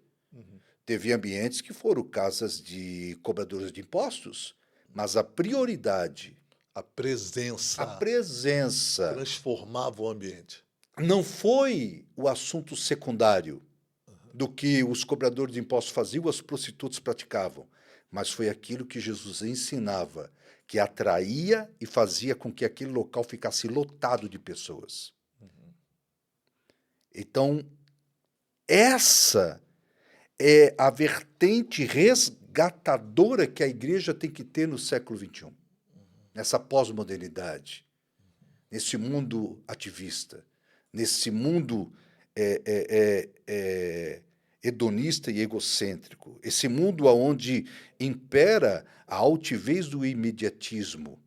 Teve ambientes que foram casas de cobradores de impostos. Mas a prioridade, A presença a presença, transformava o ambiente. não foi o assunto secundário do que os cobradores de impostos faziam, as prostitutas praticavam, mas foi aquilo que Jesus ensinava, que atraía e fazia com que aquele local ficasse lotado de pessoas. Então, essa é a vertente resgatadora que a igreja tem que ter no século XXI, nessa pós-modernidade, nesse mundo ativista, nesse mundo hedonista e egocêntrico, esse mundo onde impera a altivez do imediatismo.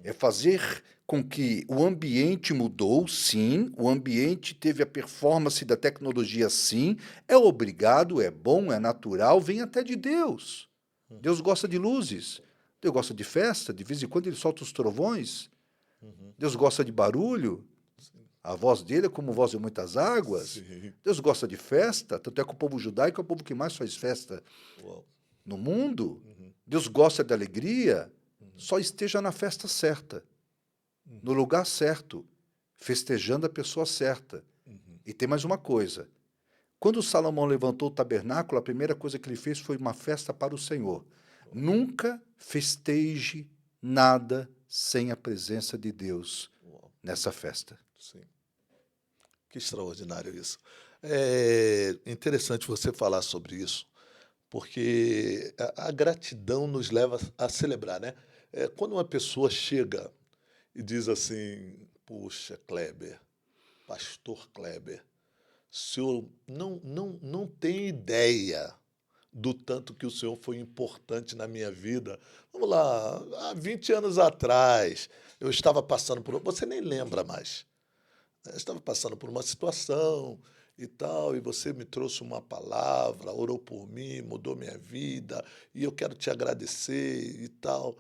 É fazer com que o ambiente mudou, sim, o ambiente teve a performance da tecnologia, sim, é obrigado, é bom, é natural, vem até de Deus. Deus gosta de luzes, Deus gosta de festa, de vez em quando ele solta os trovões, Deus gosta de barulho, a voz dele é como voz de muitas águas, Sim. Deus gosta de festa, tanto é que o povo judaico é o povo que mais faz festa Uau. no mundo. Deus gosta de alegria, só esteja na festa certa, no lugar certo, festejando a pessoa certa. E tem mais uma coisa. Quando Salomão levantou o tabernáculo, a primeira coisa que ele fez foi uma festa para o Senhor. Nunca festeje nada sem a presença de Deus nessa festa. Sim. Que extraordinário isso. É interessante você falar sobre isso, porque a gratidão nos leva a celebrar, né? Quando uma pessoa chega e diz assim: puxa, Kleber, pastor Kleber, o senhor não tem ideia do tanto que o senhor foi importante na minha vida. Vamos lá, há 20 anos atrás, eu estava passando por... Você nem lembra mais. Eu estava passando por uma situação e tal, e você me trouxe uma palavra, orou por mim, mudou minha vida, e eu quero te agradecer e tal.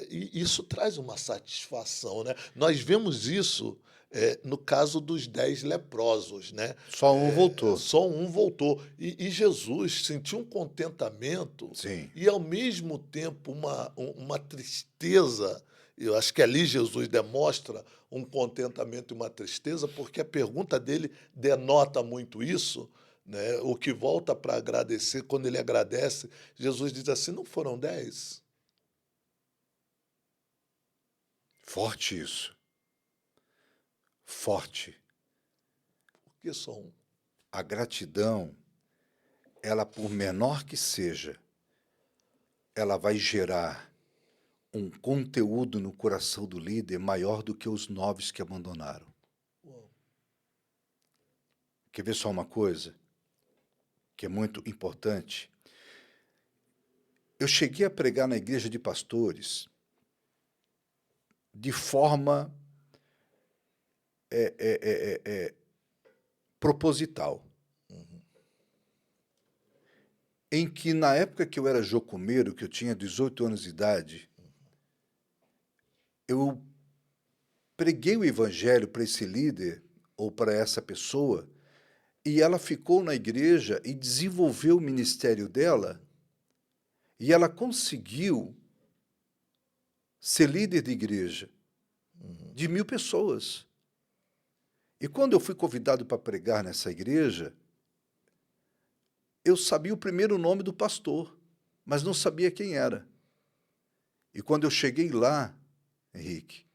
E isso traz uma satisfação, né? Nós vemos isso no caso dos 10 leprosos, né? Só um voltou. Só um voltou. E Jesus sentiu um contentamento Sim. e, ao mesmo tempo, uma tristeza. Eu acho que ali Jesus demonstra um contentamento e uma tristeza, porque a pergunta dele denota muito isso, né? O que volta para agradecer, quando ele agradece, Jesus diz assim: não foram 10? Forte isso. Forte. Por que só um? A gratidão, ela por menor que seja, ela vai gerar um conteúdo no coração do líder maior do que os 9 que abandonaram. Uau. Quer ver só uma coisa que é muito importante? Eu cheguei a pregar na igreja de pastores de forma proposital. Em que, na época que eu era jocomeiro, que eu tinha 18 anos de idade, eu preguei o evangelho para esse líder ou para essa pessoa e ela ficou na igreja e desenvolveu o ministério dela e ela conseguiu ser líder de igreja de 1000 pessoas. E quando eu fui convidado para pregar nessa igreja, eu sabia o primeiro nome do pastor, mas não sabia quem era. E quando eu cheguei lá, Henrique,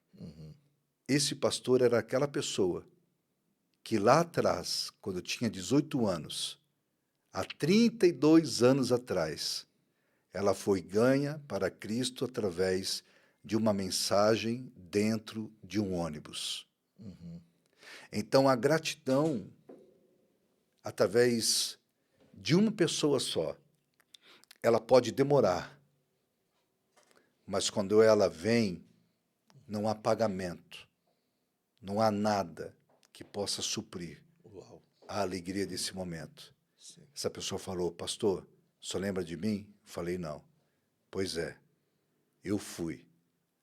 esse pastor era aquela pessoa que lá atrás, quando eu tinha 18 anos, há 32 anos atrás, ela foi ganha para Cristo através de uma mensagem dentro de um ônibus. Então, a gratidão, através de uma pessoa só, ela pode demorar, mas quando ela vem, não há pagamento, não há nada que possa suprir Uau. a alegria desse momento. Sim. Essa pessoa falou: pastor, Só lembra de mim? Falei, não. Pois é, eu fui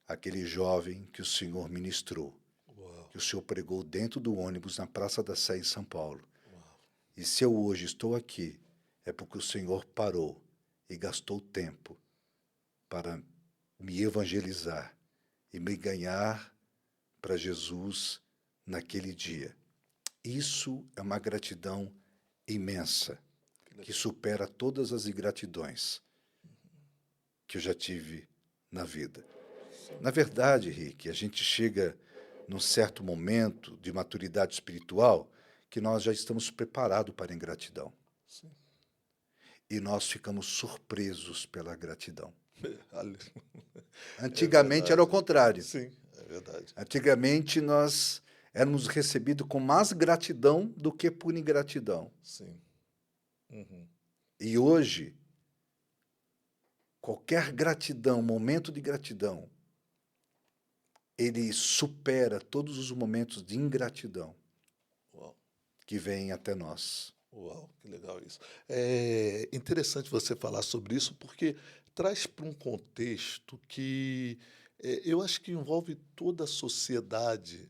aquele jovem que o senhor ministrou, Uau, que o senhor pregou dentro do ônibus na Praça da Sé, em São Paulo. uau. E se eu hoje estou aqui, é porque o senhor parou e gastou tempo para me evangelizar e me ganhar para Jesus naquele dia. Isso é uma gratidão imensa, que supera todas as ingratidões que eu já tive na vida. Na verdade, Rick, a gente chega num certo momento de maturidade espiritual que nós já estamos preparados para a ingratidão. Sim. E nós ficamos surpresos pela gratidão. É Antigamente era o verdade. contrário. Sim, é verdade. Antigamente nós éramos recebidos com mais gratidão do que por ingratidão. Sim. Uhum. E hoje, qualquer gratidão, momento de gratidão, ele supera todos os momentos de ingratidão Uau. que vêm até nós. Uau, que legal isso. É interessante você falar sobre isso, porque traz para um contexto que eu acho que envolve toda a sociedade,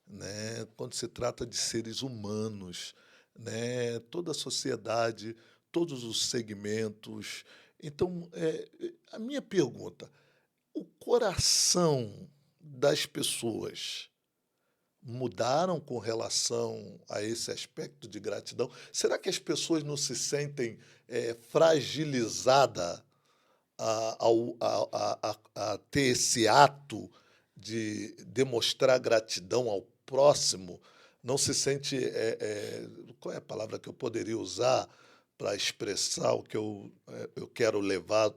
né? Quando se trata de seres humanos, né? Toda a sociedade, todos os segmentos. Então, a minha pergunta, o coração das pessoas mudaram com relação a esse aspecto de gratidão? Será que as pessoas não se sentem fragilizadas a ter esse ato de demonstrar gratidão ao próximo? Não se sente. Qual é a palavra que eu poderia usar para expressar o que eu quero levar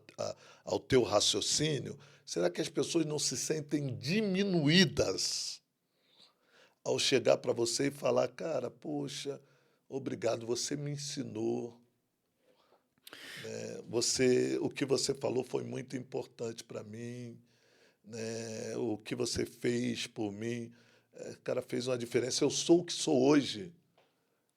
ao teu raciocínio? Será que as pessoas não se sentem diminuídas ao chegar para você e falar, cara, poxa, obrigado, você me ensinou, né? O que você falou foi muito importante para mim, né? O que você fez por mim, cara, fez uma diferença. Eu sou o que sou hoje,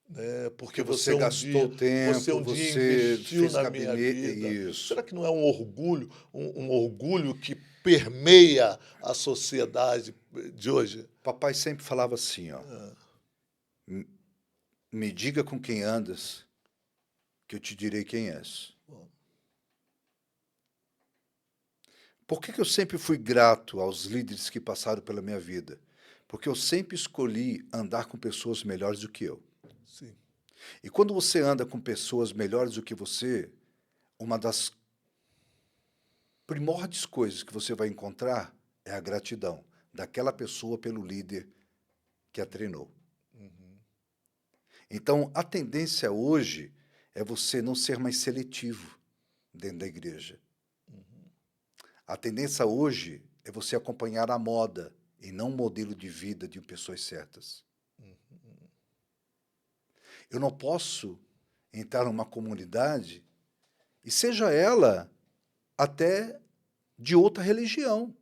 né? Porque Porque você gastou você tempo, um dia você investiu fez na minha gabinete. vida. Isso. Será que não é um orgulho, um orgulho que permeia a sociedade de hoje? Papai sempre falava assim, ó, me diga com quem andas, que eu te direi quem és. Bom, Por que eu sempre fui grato aos líderes que passaram pela minha vida? Porque eu sempre escolhi andar com pessoas melhores do que eu. sim, E quando você anda com pessoas melhores do que você, uma das primordiais coisas que você vai encontrar é a gratidão daquela pessoa pelo líder que a treinou. Então, a tendência hoje é você não ser mais seletivo dentro da igreja. A tendência hoje é você acompanhar a moda e não o modelo de vida de pessoas certas. Eu não posso entrar numa comunidade, e seja ela até de outra religião.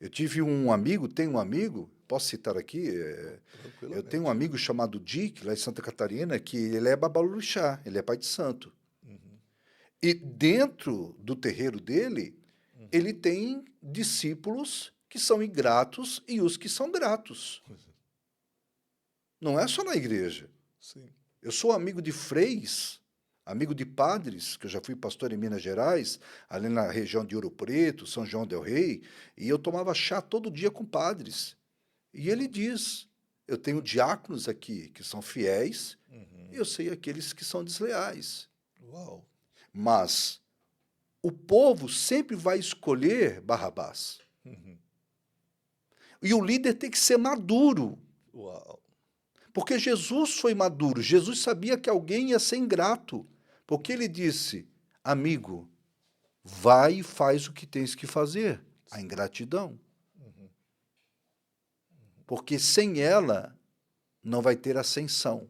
Eu tive um amigo, tenho um amigo, posso citar aqui, eu tenho um tranquilamente. amigo chamado Dick, lá em Santa Catarina, que ele é babalorixá, ele é pai de santo. E dentro do terreiro dele, ele tem discípulos que são ingratos e os que são gratos. Não é só na igreja. Sim. Eu sou amigo de freis, amigo de padres, que eu já fui pastor em Minas Gerais, ali na região de Ouro Preto, São João del Rei, e eu tomava chá todo dia com padres. E ele diz: eu tenho diáconos aqui que são fiéis, e eu sei aqueles que são desleais. Uau. Mas o povo sempre vai escolher Barrabás. E o líder tem que ser maduro. Uau. Porque Jesus foi maduro. Jesus sabia que alguém ia ser ingrato. Porque ele disse: amigo, vai e faz o que tens que fazer. A ingratidão. Porque sem ela não vai ter ascensão.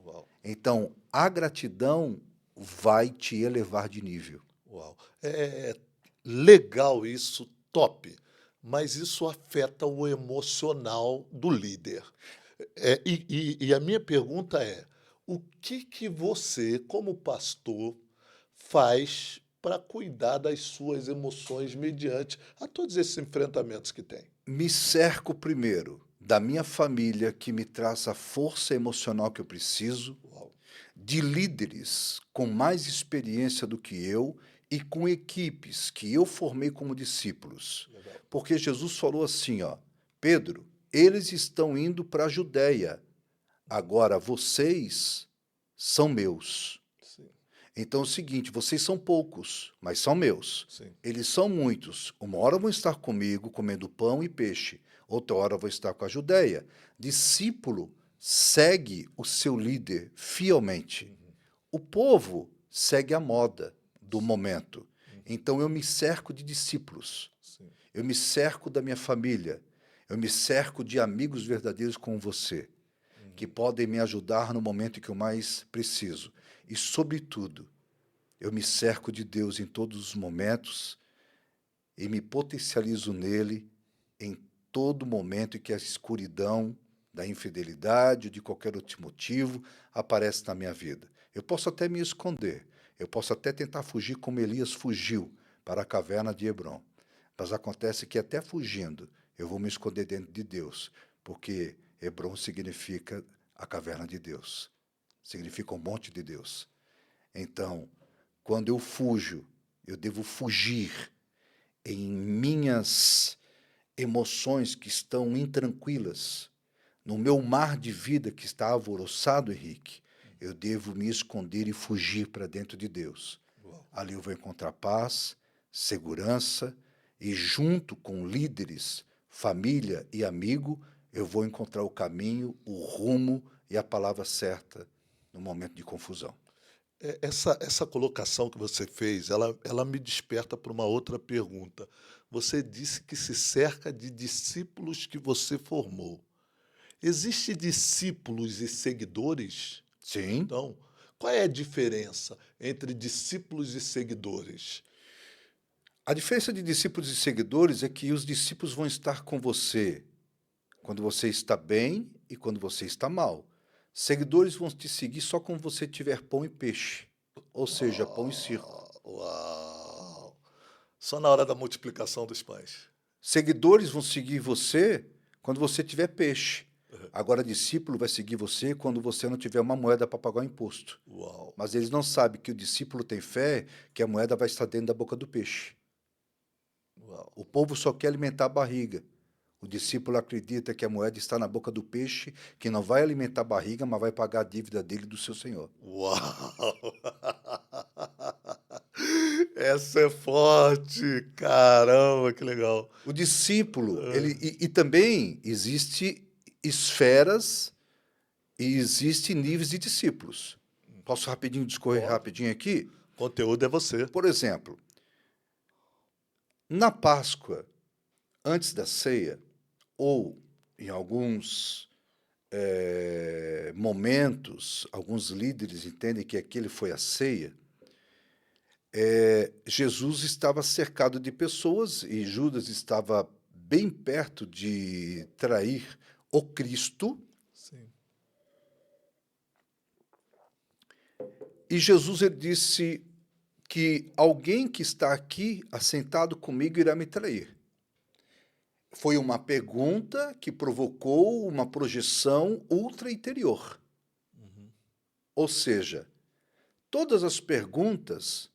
Uau. Então, a gratidão vai te elevar de nível. Uau. É legal isso, top. Mas isso afeta o emocional do líder. E a minha pergunta é: o que você, como pastor, faz para cuidar das suas emoções mediante a todos esses enfrentamentos que tem? Me cerco primeiro da minha família, que me traz a força emocional que eu preciso, Uau. de líderes com mais experiência do que eu e com equipes que eu formei como discípulos. Legal. Porque Jesus falou assim, ó, Pedro, eles estão indo para a Judéia, agora vocês são meus. Sim, Então é o seguinte, vocês são poucos, mas são meus. sim. Eles são muitos. Uma hora vão estar comigo comendo pão e peixe, outra hora vão estar com a Judéia. Discípulo segue o seu líder fielmente. O povo segue a moda do momento. Então eu me cerco de discípulos. Sim. Eu me cerco da minha família. Eu me cerco de amigos verdadeiros como você, que podem me ajudar no momento em que eu mais preciso. E, sobretudo, eu me cerco de Deus em todos os momentos e me potencializo nele em todo momento em que a escuridão da infidelidade ou de qualquer outro motivo aparece na minha vida. Eu posso até me esconder, eu posso até tentar fugir como Elias fugiu para a caverna de Hebrom. Mas acontece que até fugindo, eu vou me esconder dentro de Deus, porque Hebrom significa a caverna de Deus, significa o monte de Deus. Então, quando eu fujo, eu devo fugir em minhas emoções que estão intranquilas, no meu mar de vida que está alvoroçado, Henrique, eu devo me esconder e fugir para dentro de Deus. Uau. Ali eu vou encontrar paz, segurança e, junto com líderes, família e amigo, eu vou encontrar o caminho, o rumo e a palavra certa no momento de confusão. Essa colocação que você fez, ela me desperta para uma outra pergunta. Você disse que se cerca de discípulos que você formou. Existem discípulos e seguidores? Sim. Então, qual é a diferença entre discípulos e seguidores? A diferença de discípulos e seguidores é que os discípulos vão estar com você quando você está bem e quando você está mal. Seguidores vão te seguir só quando você tiver pão e peixe, ou seja, pão e circo. Uau! Só na hora da multiplicação dos pães. Seguidores vão seguir você quando você tiver peixe. Agora, discípulo vai seguir você quando você não tiver uma moeda para pagar o imposto. Uau! Mas eles não sabem que o discípulo tem fé que a moeda vai estar dentro da boca do peixe. Uau! O povo só quer alimentar a barriga. O discípulo acredita que a moeda está na boca do peixe, que não vai alimentar a barriga, mas vai pagar a dívida dele do seu Senhor. Uau! Essa é forte! Caramba, que legal! O discípulo, e também existe esferas e existe níveis de discípulos. Posso rapidinho discorrer Pode. rapidinho aqui? Conteúdo é você. Por exemplo, na Páscoa, antes da ceia, ou em alguns momentos, alguns líderes entendem que aquele foi a ceia, Jesus estava cercado de pessoas e Judas estava bem perto de trair o Cristo. Sim. E Jesus ele disse que alguém que está aqui assentado comigo irá me trair. Foi uma pergunta que provocou uma projeção ultra-interior. Ou seja, todas as perguntas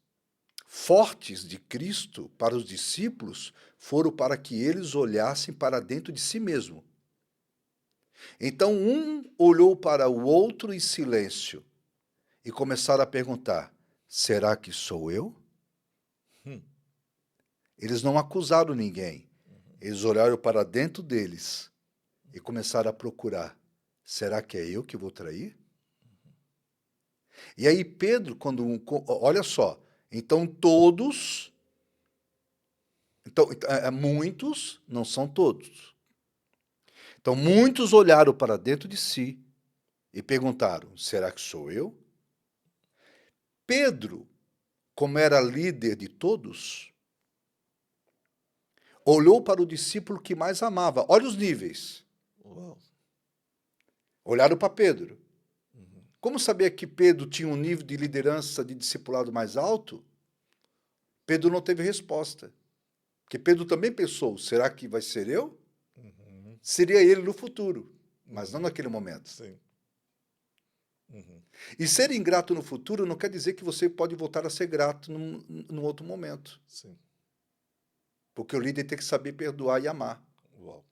fortes de Cristo para os discípulos foram para que eles olhassem para dentro de si mesmo. Então, um olhou para o outro em silêncio e começaram a perguntar: será que sou eu? Eles não acusaram ninguém. Eles olharam para dentro deles e começaram a procurar: será que é eu que vou trair? E aí Pedro, olha só, então todos, muitos, não são todos. Então muitos olharam para dentro de si e perguntaram: será que sou eu? Pedro, como era líder de todos, olhou para o discípulo que mais amava. Olha os níveis. Uau! Olharam para Pedro. Como saber que Pedro tinha um nível de liderança de discipulado mais alto? Pedro não teve resposta. Porque Pedro também pensou, será que vai ser eu? Uhum. Seria ele no futuro, mas não naquele momento. Sim. Uhum. E ser ingrato no futuro não quer dizer que você pode voltar a ser grato num outro momento. Sim. Porque o líder tem que saber perdoar e amar. Uau.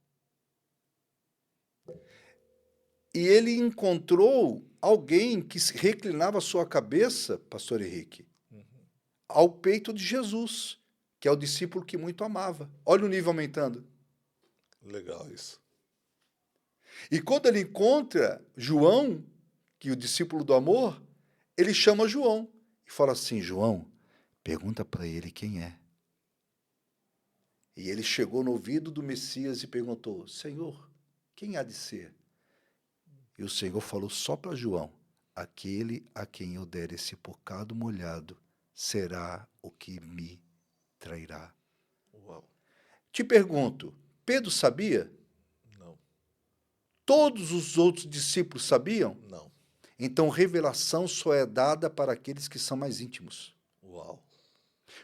E ele encontrou alguém que reclinava a sua cabeça, pastor Henrique, ao peito de Jesus, que é o discípulo que muito amava. Olha o nível aumentando. Legal isso. E quando ele encontra João, que é o discípulo do amor, ele chama João e fala assim, João, pergunta para ele quem é. E ele chegou no ouvido do Messias e perguntou, Senhor, quem há de ser? E o Senhor falou só para João, aquele a quem eu der esse bocado molhado será o que me trairá. Uau. Te pergunto, Pedro sabia? Não. Todos os outros discípulos sabiam? Não. Então, revelação só é dada para aqueles que são mais íntimos. Uau.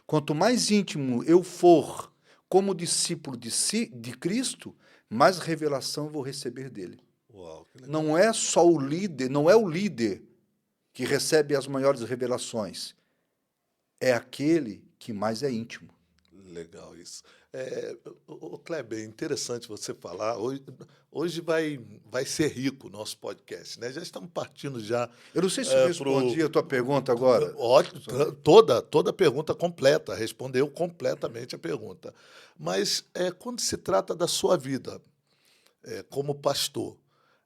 Quanto mais íntimo eu for como discípulo de Cristo, mais revelação eu vou receber dele. Uau, que legal. Não é só o líder, não é o líder que recebe as maiores revelações. É aquele que mais é íntimo. Legal isso. Kleber, é interessante você falar. Hoje vai ser rico o nosso podcast, né? Já estamos partindo já. Eu não sei se eu respondi a tua pergunta agora. Ótimo, toda pergunta completa, respondeu completamente a pergunta. Mas quando se trata da sua vida como pastor,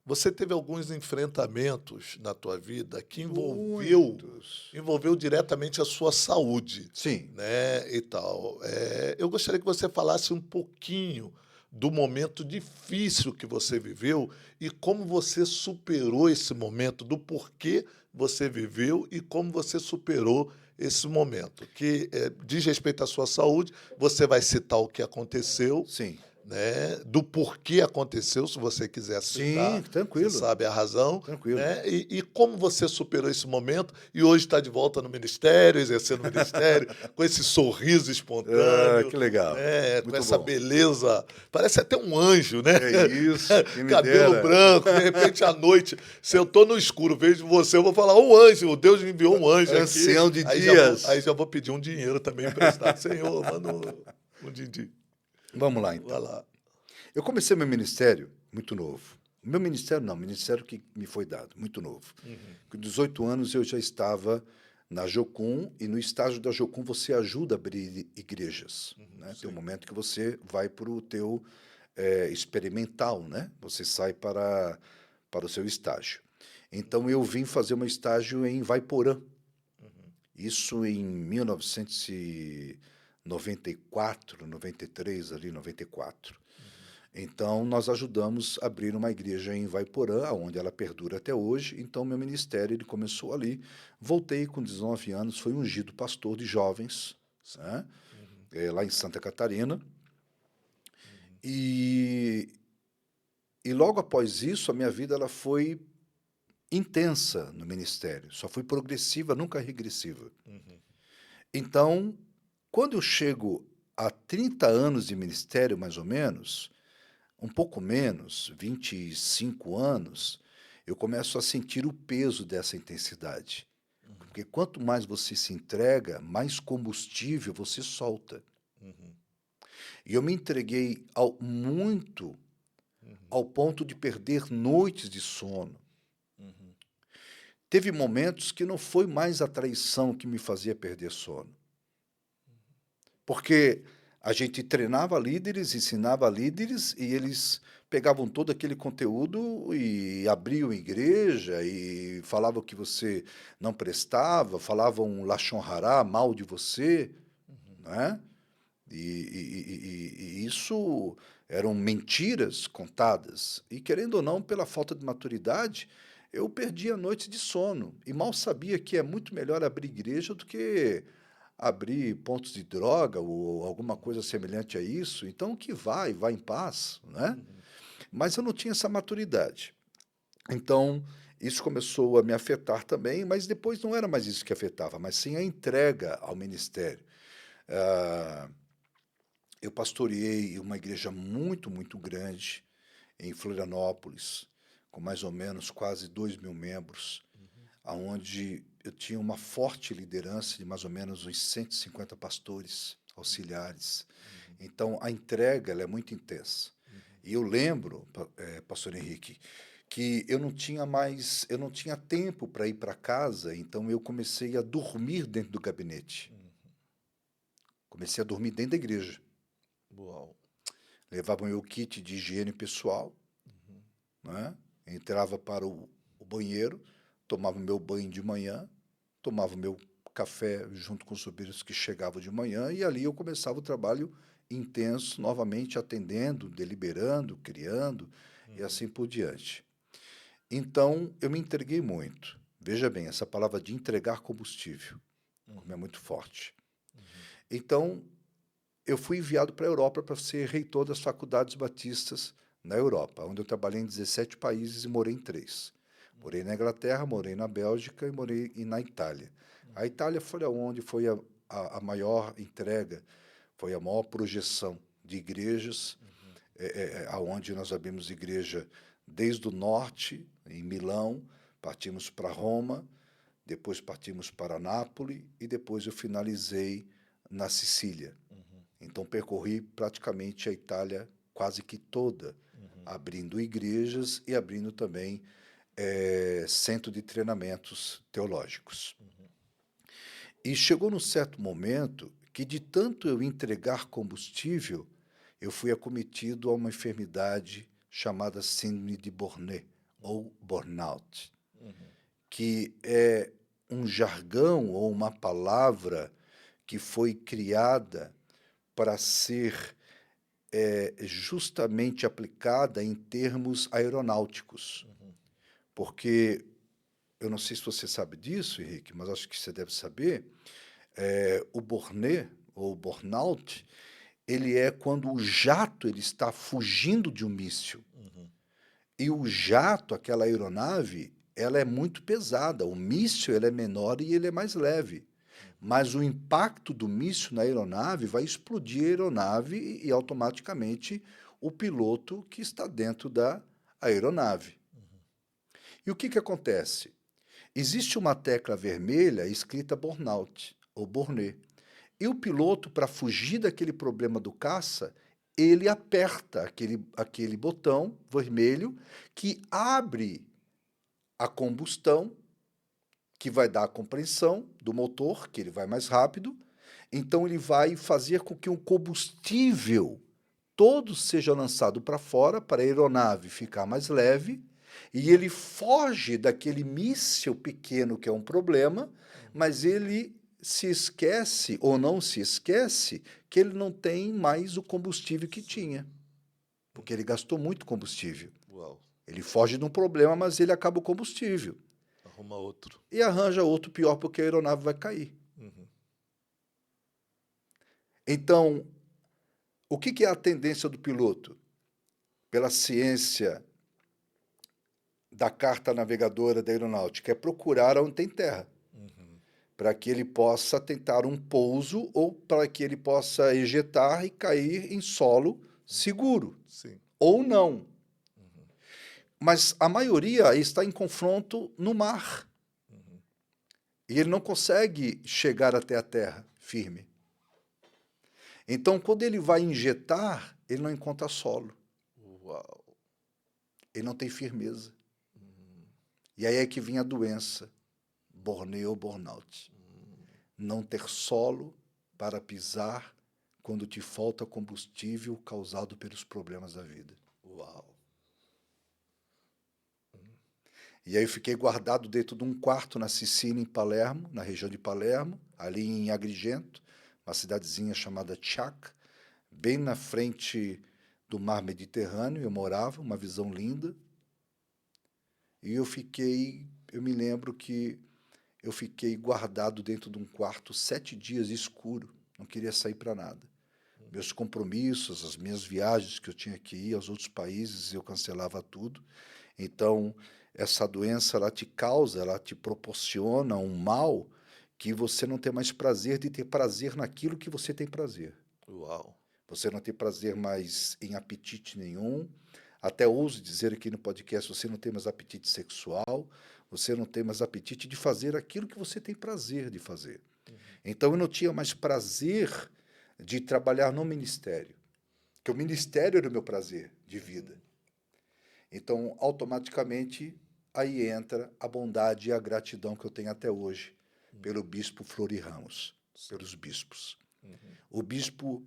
você teve alguns enfrentamentos na tua vida que envolveu diretamente a sua saúde, Sim. né, e tal. Eu gostaria que você falasse um pouquinho do momento difícil que você viveu e como você superou esse momento, do porquê você viveu e como você superou esse momento, que diz respeito à sua saúde. Você vai citar o que aconteceu, Sim. né, do porquê aconteceu, se você quiser citar. Sim, tranquilo. Você sabe a razão. Tranquilo. Né, e como você superou esse momento e hoje está de volta no ministério, exercendo o ministério, com esse sorriso espontâneo. Que legal. Né, com Muito essa bom. beleza. Parece até um anjo, né? É isso. Quem me Cabelo dera. branco, de repente à noite, se eu estou no escuro, vejo você, eu vou falar, um anjo, Deus me enviou um anjo aqui. Ancião de aí dias. aí já vou pedir um dinheiro também emprestado. Senhor, manda um din-din. Vamos lá, então. Vai lá. Eu comecei meu ministério muito novo. Meu ministério não, ministério que me foi dado, muito novo. Com 18 anos eu já estava na Jocum, e no estágio da Jocum você ajuda a abrir igrejas. Né? Tem um momento que você vai para o teu experimental, né? Você sai para o seu estágio. Então eu vim fazer um estágio em Vaiporã. Isso em 1994, 93, ali, 94. Então, nós ajudamos a abrir uma igreja em Vaiporã, onde ela perdura até hoje. Então, meu ministério ele começou ali. Voltei com 19 anos, fui ungido pastor de jovens, né? Lá em Santa Catarina. E logo após isso, a minha vida ela foi intensa no ministério. Só foi progressiva, nunca regressiva. Então, quando eu chego a 30 anos de ministério, mais ou menos, um pouco menos, 25 anos, eu começo a sentir o peso dessa intensidade. Porque quanto mais você se entrega, mais combustível você solta. E eu me entreguei muito ao ponto de perder noites de sono. Teve momentos que não foi mais a traição que me fazia perder sono. Porque a gente treinava líderes, ensinava líderes, e eles pegavam todo aquele conteúdo e abriam igreja e falavam que você não prestava, falavam lashon hará, mal de você, né? E isso eram mentiras contadas. E, querendo ou não, pela falta de maturidade, eu perdia noites de sono. E mal sabia que é muito melhor abrir igreja do que abrir pontos de droga ou alguma coisa semelhante a isso. Então, que vai em paz, né? Mas eu não tinha essa maturidade. Então, Isso começou a me afetar também, mas depois não era mais isso que afetava, mas sim a entrega ao ministério. Ah, eu pastoreei uma igreja muito, muito grande em Florianópolis, com mais ou menos quase 2.000 membros, aonde eu tinha uma forte liderança de mais ou menos uns 150 pastores auxiliares. Então, a entrega ela é muito intensa. E eu lembro, pastor Henrique, que eu não tinha tempo para ir para casa, então eu comecei a dormir dentro do gabinete. Comecei a dormir dentro da igreja. Uau. Levava o meu kit de higiene pessoal, né? Entrava para o banheiro, tomava o meu banho de manhã, tomava o meu café junto com os obreiros que chegavam de manhã, e ali eu começava o trabalho intenso, novamente atendendo, deliberando, criando, e assim por diante. Então, eu me entreguei muito. Veja bem, essa palavra de entregar combustível, como é muito forte. Então, eu fui enviado para a Europa para ser reitor das faculdades batistas na Europa, onde eu trabalhei em 17 países e morei em 3. Morei na Inglaterra, morei na Bélgica e morei na Itália. A Itália foi onde foi a maior entrega, foi a maior projeção de igrejas, aonde nós abrimos igreja desde o norte, em Milão, partimos para Roma, depois partimos para Nápoles e depois eu finalizei na Sicília. Então percorri praticamente a Itália quase que toda, abrindo igrejas e abrindo também centro de treinamentos teológicos. E chegou num certo momento que, de tanto eu entregar combustível, eu fui acometido a uma enfermidade chamada síndrome de Burnet, ou burnout, que é um jargão ou uma palavra que foi criada para ser justamente aplicada em termos aeronáuticos. Porque, eu não sei se você sabe disso, Henrique, mas acho que você deve saber, o burnet, ou burnout, ele é quando o jato ele está fugindo de um míssil. E o jato, aquela aeronave, ela é muito pesada. O míssil ele é menor e ele é mais leve. Mas o impacto do míssil na aeronave vai explodir a aeronave e automaticamente o piloto que está dentro da aeronave. E o que acontece? Existe uma tecla vermelha escrita burnout, ou burnet. E o piloto, para fugir daquele problema do caça, ele aperta aquele botão vermelho que abre a combustão, que vai dar a compressão do motor, que ele vai mais rápido. Então, ele vai fazer com que o combustível todo seja lançado para fora, para a aeronave ficar mais leve, e ele foge daquele míssil pequeno que é um problema, mas ele se esquece, ou não se esquece, que ele não tem mais o combustível que tinha, porque ele gastou muito combustível. Uau. Ele foge de um problema, mas ele acaba o combustível. Arruma outro. E arranja outro pior, porque a aeronave vai cair. Então, o que é a tendência do piloto? Pela ciência da carta navegadora da aeronáutica, é procurar onde tem terra, para que ele possa tentar um pouso ou para que ele possa ejetar e cair em solo seguro. Sim. Ou não. Mas a maioria está em confronto no mar. E ele não consegue chegar até a terra firme. Então, quando ele vai injetar, ele não encontra solo. Uau. Ele não tem firmeza. E aí é que vem a doença, burnout ou burnout. Não ter solo para pisar quando te falta combustível causado pelos problemas da vida. Uau. E aí eu fiquei guardado dentro de um quarto na Sicília, em Palermo, na região de Palermo, ali em Agrigento, uma cidadezinha chamada Chac, bem na frente do mar Mediterrâneo. Eu morava, uma visão linda. E eu me lembro que eu fiquei guardado dentro de um quarto 7 dias escuro, não queria sair para nada. Meus compromissos, as minhas viagens que eu tinha que ir aos outros países, eu cancelava tudo. Então, essa doença ela te causa, ela te proporciona um mal que você não tem mais prazer de ter prazer naquilo que você tem prazer. Uau. Você não tem prazer mais em apetite nenhum. Até ouso dizer aqui no podcast, você não tem mais apetite sexual, você não tem mais apetite de fazer aquilo que você tem prazer de fazer. Então eu não tinha mais prazer de trabalhar no ministério, que o ministério era o meu prazer de vida. Então, automaticamente, aí entra a bondade e a gratidão que eu tenho até hoje pelo bispo Flori Ramos, pelos bispos. O bispo,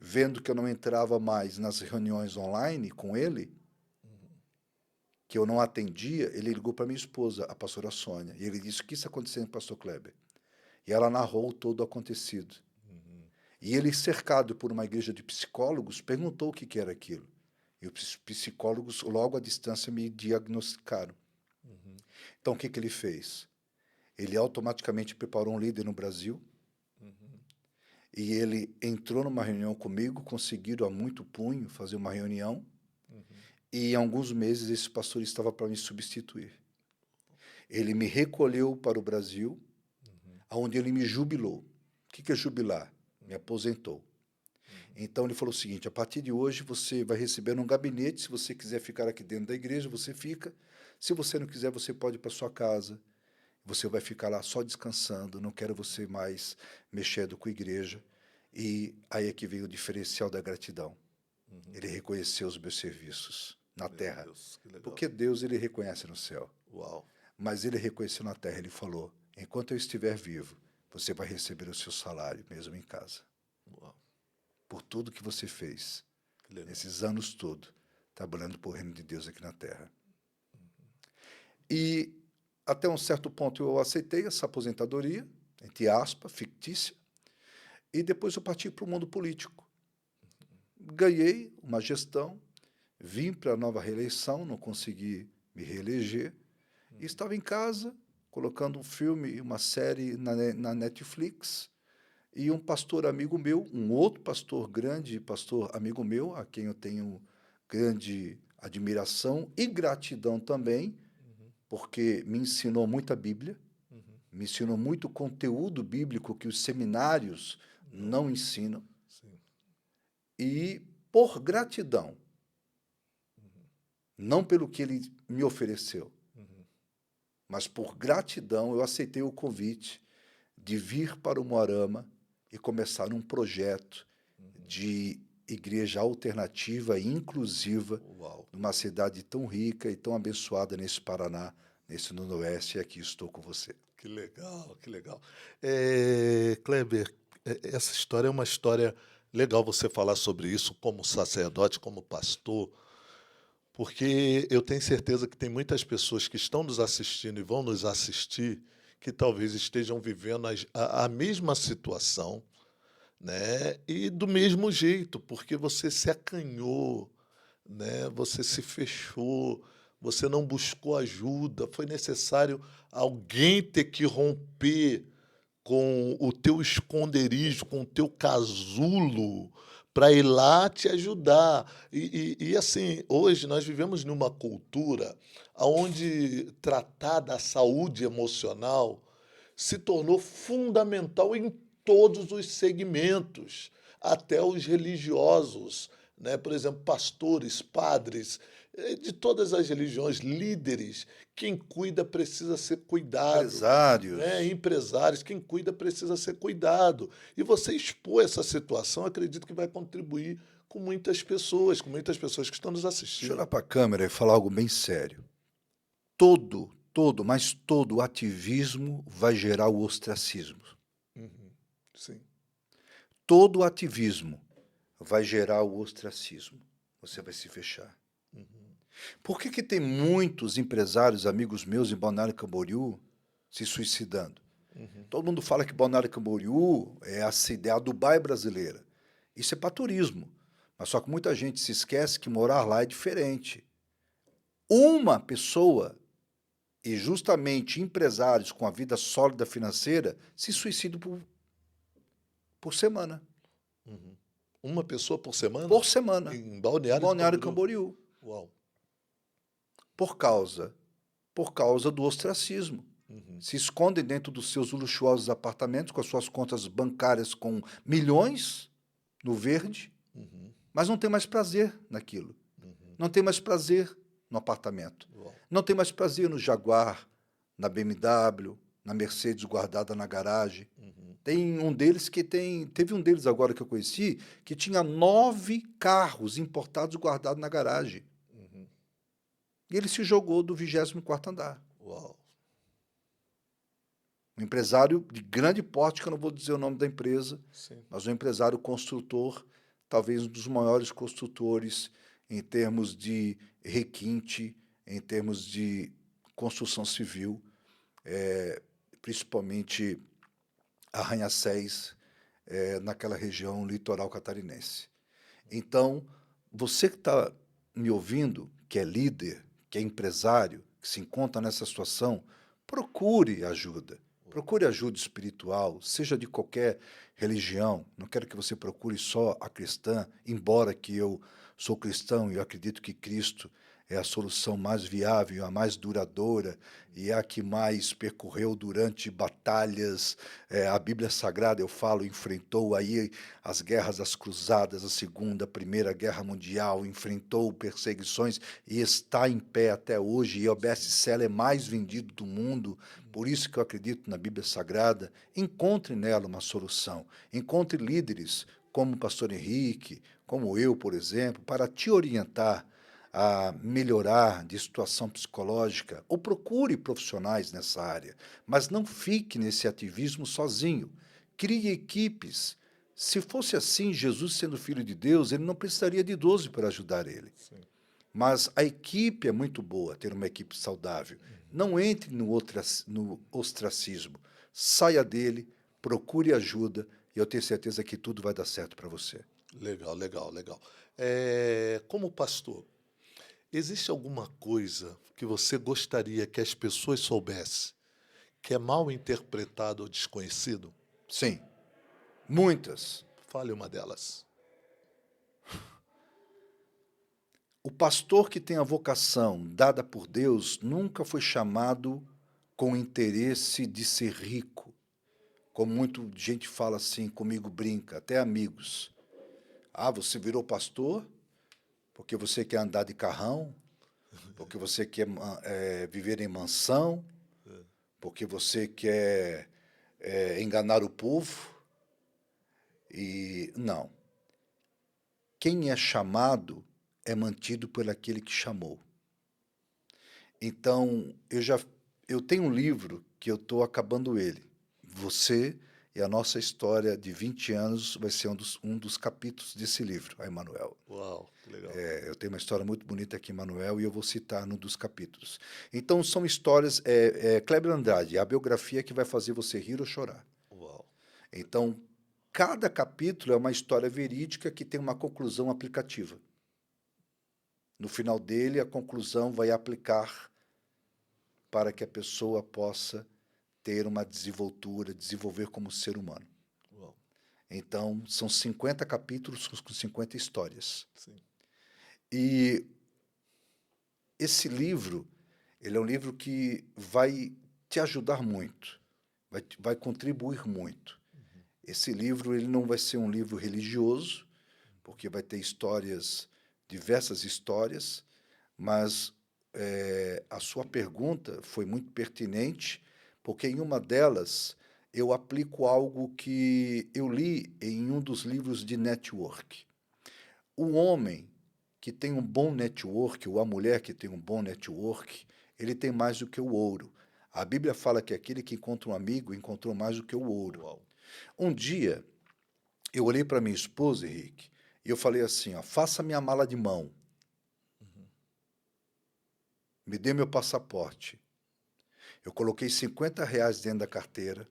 vendo que eu não entrava mais nas reuniões online com ele, que eu não atendia, ele ligou para minha esposa, a pastora Sônia, e ele disse: o que está acontecendo, pastor Kleber? E ela narrou todo o acontecido. E ele, cercado por uma igreja de psicólogos, perguntou o que era aquilo. E os psicólogos, logo à distância, me diagnosticaram. Então, o que ele fez? Ele automaticamente preparou um líder no Brasil, e ele entrou numa reunião comigo, conseguiram a muito punho fazer uma reunião, e em alguns meses esse pastor estava para me substituir. Ele me recolheu para o Brasil, onde ele me jubilou. O que é jubilar? Me aposentou. Então ele falou o seguinte: a partir de hoje você vai receber um gabinete, se você quiser ficar aqui dentro da igreja, você fica. Se você não quiser, você pode ir para sua casa. Você vai ficar lá só descansando, não quero você mais mexendo com a igreja. E aí é que veio o diferencial da gratidão. Ele reconheceu os meus serviços na terra. Deus, que legal. Porque Deus ele reconhece no céu. Uau. Mas ele reconheceu na terra, ele falou: enquanto eu estiver vivo, você vai receber o seu salário, mesmo em casa. Uau. Por tudo que você fez, Que legal. nesses anos todos, trabalhando por reino de Deus aqui na terra. E até um certo ponto eu aceitei essa aposentadoria, entre aspas, fictícia, e depois eu parti para o mundo político. Ganhei uma gestão, vim para a nova reeleição, não consegui me reeleger, e estava em casa, colocando um filme, uma série na Netflix, e um pastor amigo meu, um outro pastor grande, pastor amigo meu, a quem eu tenho grande admiração e gratidão também, porque me ensinou muita Bíblia, me ensinou muito conteúdo bíblico que os seminários não ensinam, Sim. e por gratidão, não pelo que ele me ofereceu, mas por gratidão eu aceitei o convite de vir para o Moarama e começar um projeto de igreja alternativa e inclusiva Uau. numa cidade tão rica e tão abençoada nesse Paraná, nesse Noroeste, e aqui estou com você. Que legal, que legal. Kleber, essa história é uma história legal você falar sobre isso como sacerdote, como pastor, porque eu tenho certeza que tem muitas pessoas que estão nos assistindo e vão nos assistir que talvez estejam vivendo a mesma situação, né? E do mesmo jeito, porque você se acanhou, né? Você se fechou, você não buscou ajuda, foi necessário alguém ter que romper com o teu esconderijo, com o teu casulo, para ir lá te ajudar. Assim, hoje nós vivemos numa cultura onde tratar da saúde emocional se tornou fundamental em todos os segmentos, até os religiosos, né? Por exemplo, pastores, padres, de todas as religiões, líderes, quem cuida precisa ser cuidado, né? Empresários. Empresários, quem cuida precisa ser cuidado. E você expor essa situação, acredito que vai contribuir com muitas pessoas que estão nos Deixa eu olhar assistindo. para a câmera e falar algo bem sério. Mas todo ativismo vai gerar o ostracismo. Sim. Todo ativismo vai gerar o ostracismo. Você vai se fechar. Por que tem muitos empresários, amigos meus em Balneário Camboriú, se suicidando? Todo mundo fala que Balneário Camboriú é a Dubai brasileira. Isso é para turismo. Mas só que muita gente se esquece que morar lá é diferente. Uma pessoa, e justamente empresários com a vida sólida financeira, se suicidam por semana. Uma pessoa por semana? Por semana. Em Balneário, Balneário Camboriú. Camboriú. Uau. Por causa por causa do ostracismo. Se escondem dentro dos seus luxuosos apartamentos, com as suas contas bancárias com milhões no verde, mas não tem mais prazer naquilo. Não tem mais prazer no apartamento. Uau. Não tem mais prazer no Jaguar, na BMW, na Mercedes guardada na garagem. Tem um deles teve um deles agora que eu conheci, que tinha 9 carros importados guardados na garagem. E ele se jogou do 24º andar. Uau. Um empresário de grande porte, que eu não vou dizer o nome da empresa, Sim. mas um empresário construtor, talvez um dos maiores construtores em termos de requinte, em termos de construção civil, principalmente arranha-céus, naquela região litoral catarinense. Então, você que está me ouvindo, que é líder, que é empresário, que se encontra nessa situação, procure ajuda. Procure ajuda espiritual, seja de qualquer religião. Não quero que você procure só a cristã, embora que eu sou cristão e eu acredito que Cristo é a solução mais viável, a mais duradoura e a que mais percorreu durante batalhas. A Bíblia Sagrada, eu falo, enfrentou aí as guerras das cruzadas, a Segunda, a Primeira Guerra Mundial, enfrentou perseguições e está em pé até hoje, e é o best-seller mais vendido do mundo. Por isso que eu acredito na Bíblia Sagrada. Encontre nela uma solução. Encontre líderes como o pastor Henrique, como eu, por exemplo, para te orientar a melhorar de situação psicológica, ou procure profissionais nessa área, mas não fique nesse ativismo sozinho. Crie equipes. Se fosse assim, Jesus sendo filho de Deus, ele não precisaria de 12 para ajudar ele. Sim. Mas a equipe é muito boa, ter uma equipe saudável. Não entre no ostracismo. Saia dele, procure ajuda, e eu tenho certeza que tudo vai dar certo para você. Legal, legal, legal. Como pastor, existe alguma coisa que você gostaria que as pessoas soubessem que é mal interpretado ou desconhecido? Sim, muitas. Fale uma delas. O pastor que tem a vocação dada por Deus nunca foi chamado com interesse de ser rico. Como muita gente fala assim, comigo brinca, até amigos. Ah, você virou pastor porque você quer andar de carrão, porque você quer viver em mansão, porque você quer enganar o povo. E não. Quem é chamado é mantido por aquele que chamou. Então, eu tenho um livro que eu estou acabando ele. Você e a nossa história de 20 anos vai ser um dos capítulos desse livro, a Emanuel. Uau, que legal. Eu tenho uma história muito bonita aqui, Emanuel, e eu vou citar num dos capítulos. Então, são histórias... Kleber Andrade, a biografia que vai fazer você rir ou chorar. Uau. Então, cada capítulo é uma história verídica que tem uma conclusão aplicativa. No final dele, a conclusão vai aplicar para que a pessoa possa ter uma desenvoltura, desenvolver como ser humano. Uau. Então, são 50 capítulos com 50 histórias. Sim. E esse livro, ele é um livro que vai te ajudar muito, vai contribuir muito. Esse livro ele não vai ser um livro religioso, porque vai ter histórias, diversas histórias, mas a sua pergunta foi muito pertinente, porque em uma delas eu aplico algo que eu li em um dos livros de network. O homem que tem um bom network, ou a mulher que tem um bom network, ele tem mais do que o ouro. A Bíblia fala que aquele que encontra um amigo encontrou mais do que o ouro. Uau. Um dia, eu olhei para minha esposa, Henrique, e eu falei assim, ó, faça minha mala de mão. Me dê meu passaporte. Eu coloquei R$ 50 dentro da carteira,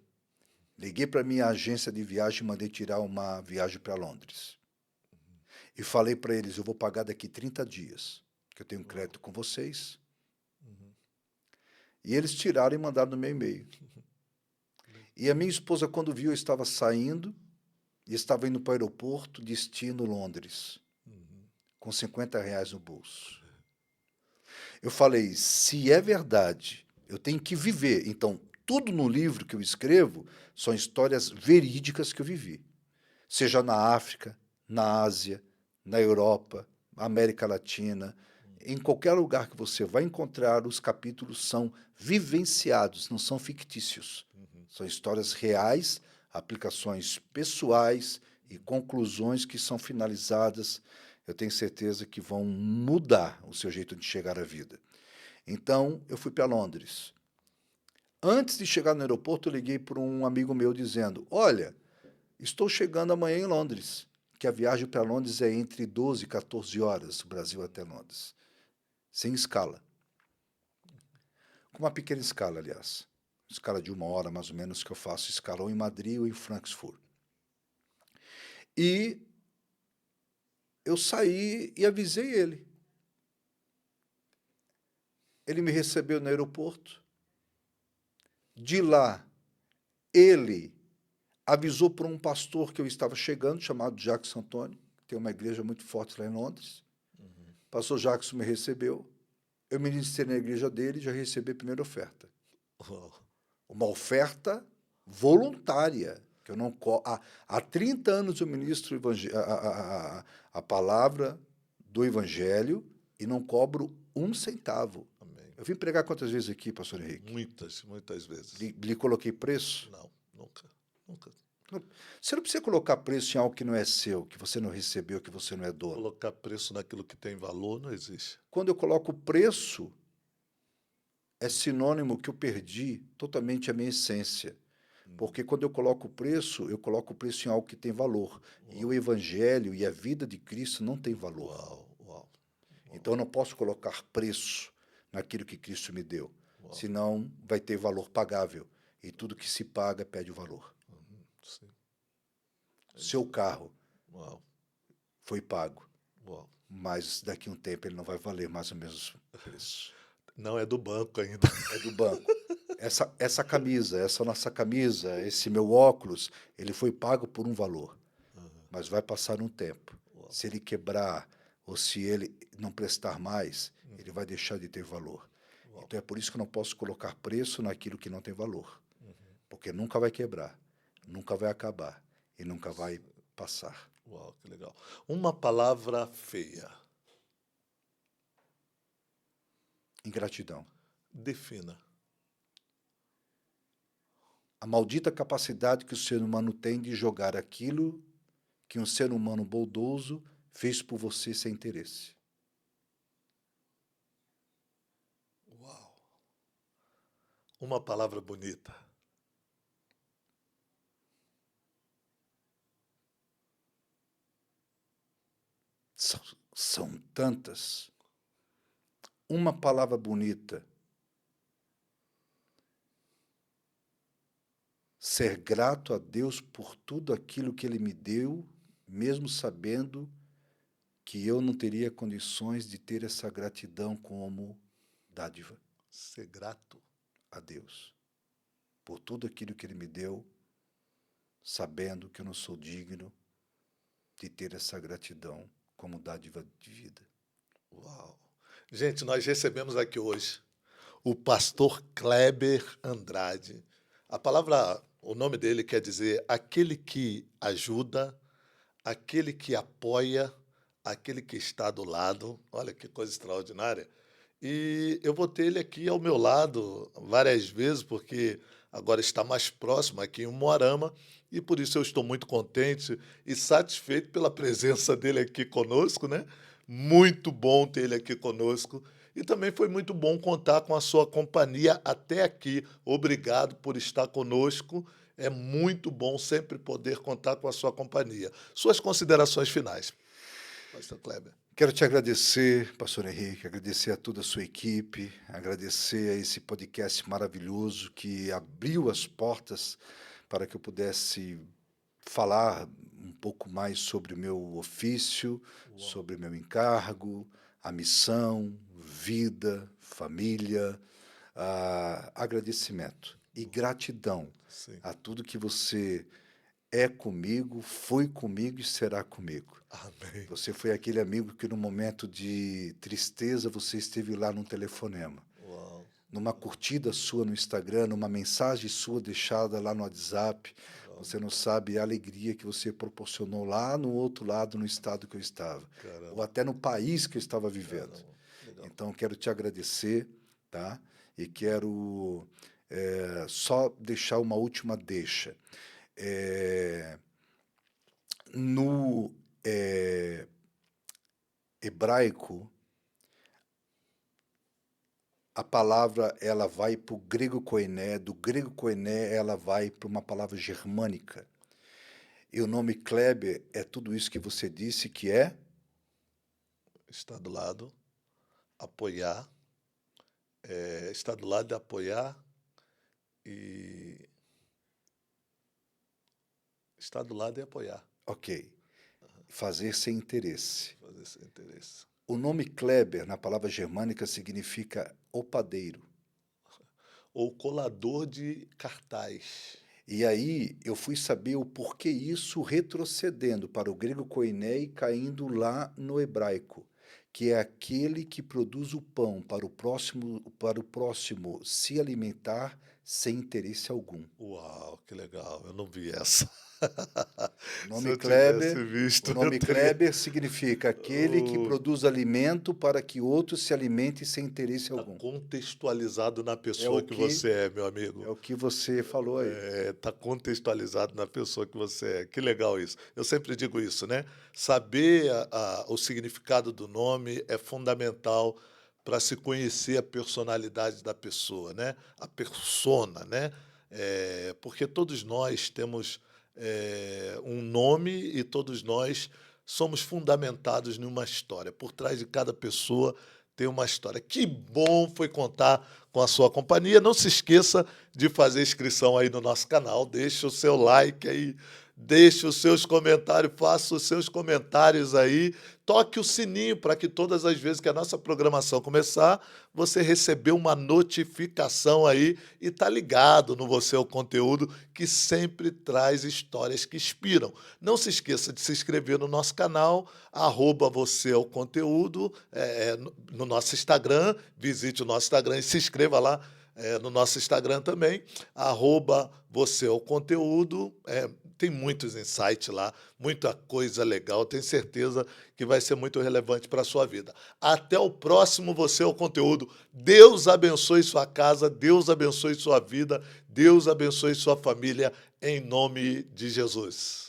liguei para minha agência de viagem e mandei tirar uma viagem para Londres. E falei para eles, eu vou pagar daqui 30 dias, que eu tenho crédito com vocês. E eles tiraram e mandaram no meu e-mail. E a minha esposa, quando viu, eu estava saindo e estava indo para o aeroporto, destino Londres, com R$ 50 no bolso. Eu falei, se é verdade, eu tenho que viver. Então, tudo no livro que eu escrevo são histórias verídicas que eu vivi. Seja na África, na Ásia, na Europa, América Latina, em qualquer lugar que você vai encontrar, os capítulos são vivenciados, não são fictícios. São histórias reais, aplicações pessoais e conclusões que são finalizadas. Eu tenho certeza que vão mudar o seu jeito de chegar à vida. Então, eu fui para Londres. Antes de chegar no aeroporto, eu liguei para um amigo meu dizendo: Olha, estou chegando amanhã em Londres, que a viagem para Londres é entre 12 e 14 horas, do Brasil até Londres, sem escala. Com uma pequena escala, aliás. Escala de 1 hora, mais ou menos, que eu faço escala ou em Madrid ou em Frankfurt. E eu saí e avisei ele. Ele me recebeu no aeroporto. De lá, ele avisou para um pastor que eu estava chegando, chamado Jackson Antônio, que tem uma igreja muito forte lá em Londres. O pastor Jackson me recebeu. Eu ministrei na igreja dele e já recebi a primeira oferta. Uma oferta voluntária, que eu não há 30 anos eu ministro a palavra do Evangelho e não cobro um centavo. Amém. Eu vim pregar quantas vezes aqui, pastor Henrique? Muitas vezes. Lhe coloquei preço? Não, nunca. Você não precisa colocar preço em algo que não é seu, que você não recebeu, que você não é dono. Colocar preço naquilo que tem valor não existe. Quando eu coloco preço, é sinônimo que eu perdi totalmente a minha essência. Porque quando eu coloco preço em algo que tem valor. E o Evangelho e a vida de Cristo não tem valor. Uau. Então eu não posso colocar preço naquilo que Cristo me deu. Senão vai ter valor pagável. E tudo que se paga perde o valor. Sim. Seu carro Uau. foi pago. Uau. Mas daqui a um tempo ele não vai valer mais o mesmo preço. Não é do banco ainda. É do banco. Essa camisa, essa nossa camisa, esse meu óculos, ele foi pago por um valor. Mas vai passar um tempo. Se ele quebrar ou se ele não prestar mais, ele vai deixar de ter valor. Então é por isso que eu não posso colocar preço naquilo que não tem valor. Porque nunca vai quebrar, nunca vai acabar e nunca vai passar. Uau, que legal. Uma palavra feia. Ingratidão. Defina. A maldita capacidade que o ser humano tem de jogar aquilo que um ser humano bondoso fez por você sem interesse. Uau. Uma palavra bonita. São tantas. Uma palavra bonita. Ser grato a Deus por tudo aquilo que Ele me deu, mesmo sabendo que eu não teria condições de ter essa gratidão como dádiva. Ser grato a Deus por tudo aquilo que Ele me deu, sabendo que eu não sou digno de ter essa gratidão como dádiva de vida. Uau. Gente, nós recebemos aqui hoje o pastor Kleber Andrade. A palavra, o nome dele quer dizer aquele que ajuda, aquele que apoia, aquele que está do lado. Olha que coisa extraordinária. E eu vou ter ele aqui ao meu lado várias vezes, porque agora está mais próximo aqui em Umuarama, e por isso eu estou muito contente e satisfeito pela presença dele aqui conosco, né? Muito bom ter ele aqui conosco. E também foi muito bom contar com a sua companhia até aqui. Obrigado por estar conosco. É muito bom sempre poder contar com a sua companhia. Suas considerações finais, pastor Kleber. Quero te agradecer, pastor Henrique, agradecer a toda a sua equipe, agradecer a esse podcast maravilhoso que abriu as portas para que eu pudesse falar um pouco mais sobre o meu ofício, sobre o meu encargo, a missão, vida, família, agradecimento e gratidão Sim. a tudo que você é comigo, foi comigo e será comigo. Amém. Você foi aquele amigo que no momento de tristeza você esteve lá num telefonema, Uau. numa curtida sua no Instagram, numa mensagem sua deixada lá no WhatsApp. Uau. Você não sabe a alegria que você proporcionou lá no outro lado, no estado que eu estava, Caramba. ou até no país que eu estava vivendo. Caramba. Legal. Então, quero te agradecer, tá? E quero só deixar uma última deixa. No hebraico, a palavra ela vai para o grego koiné, do grego koiné ela vai para uma palavra germânica. E o nome Kleber é tudo isso que você disse que é? Está do lado, apoiar, está do lado de apoiar e está do lado de apoiar, Ok. Fazer sem interesse. fazer sem interesse. O nome Kleber, na palavra germânica, significa opadeiro. Ou colador de cartaz. E aí eu fui saber o porquê isso retrocedendo para o grego koiné e caindo lá no hebraico, que é aquele que produz o pão para o próximo se alimentar sem interesse algum. Uau, que legal, eu não vi essa. O Se nome eu tivesse Kleber, visto, o nome eu teria... Kleber significa aquele que Oh, produz alimento para que outros se alimentem sem interesse está algum. contextualizado na É pessoa o que que você é, meu amigo. é o que você falou aí. Está contextualizado na pessoa que você é. Que legal isso. Eu sempre digo isso, né? Saber o significado do nome é fundamental para se conhecer a personalidade da pessoa, né? A persona, né? Porque todos nós temos um nome e todos nós somos fundamentados numa história. Por trás de cada pessoa tem uma história. Que bom foi contar com a sua companhia. Não se esqueça de fazer inscrição aí no nosso canal, deixe o seu like aí, deixe os seus comentários, faça os seus comentários aí, toque o sininho para que todas as vezes que a nossa programação começar, você receber uma notificação aí e tá ligado no Você é o Conteúdo, que sempre traz histórias que inspiram. Não se esqueça de se inscrever no nosso canal, @Você é o Conteúdo, no nosso Instagram, visite o nosso Instagram e se inscreva lá no nosso Instagram também, @Você é o Conteúdo. Tem muitos insights lá, muita coisa legal. Tenho certeza que vai ser muito relevante para a sua vida. Até o próximo Você é o Conteúdo. Deus abençoe sua casa, Deus abençoe sua vida, Deus abençoe sua família, em nome de Jesus.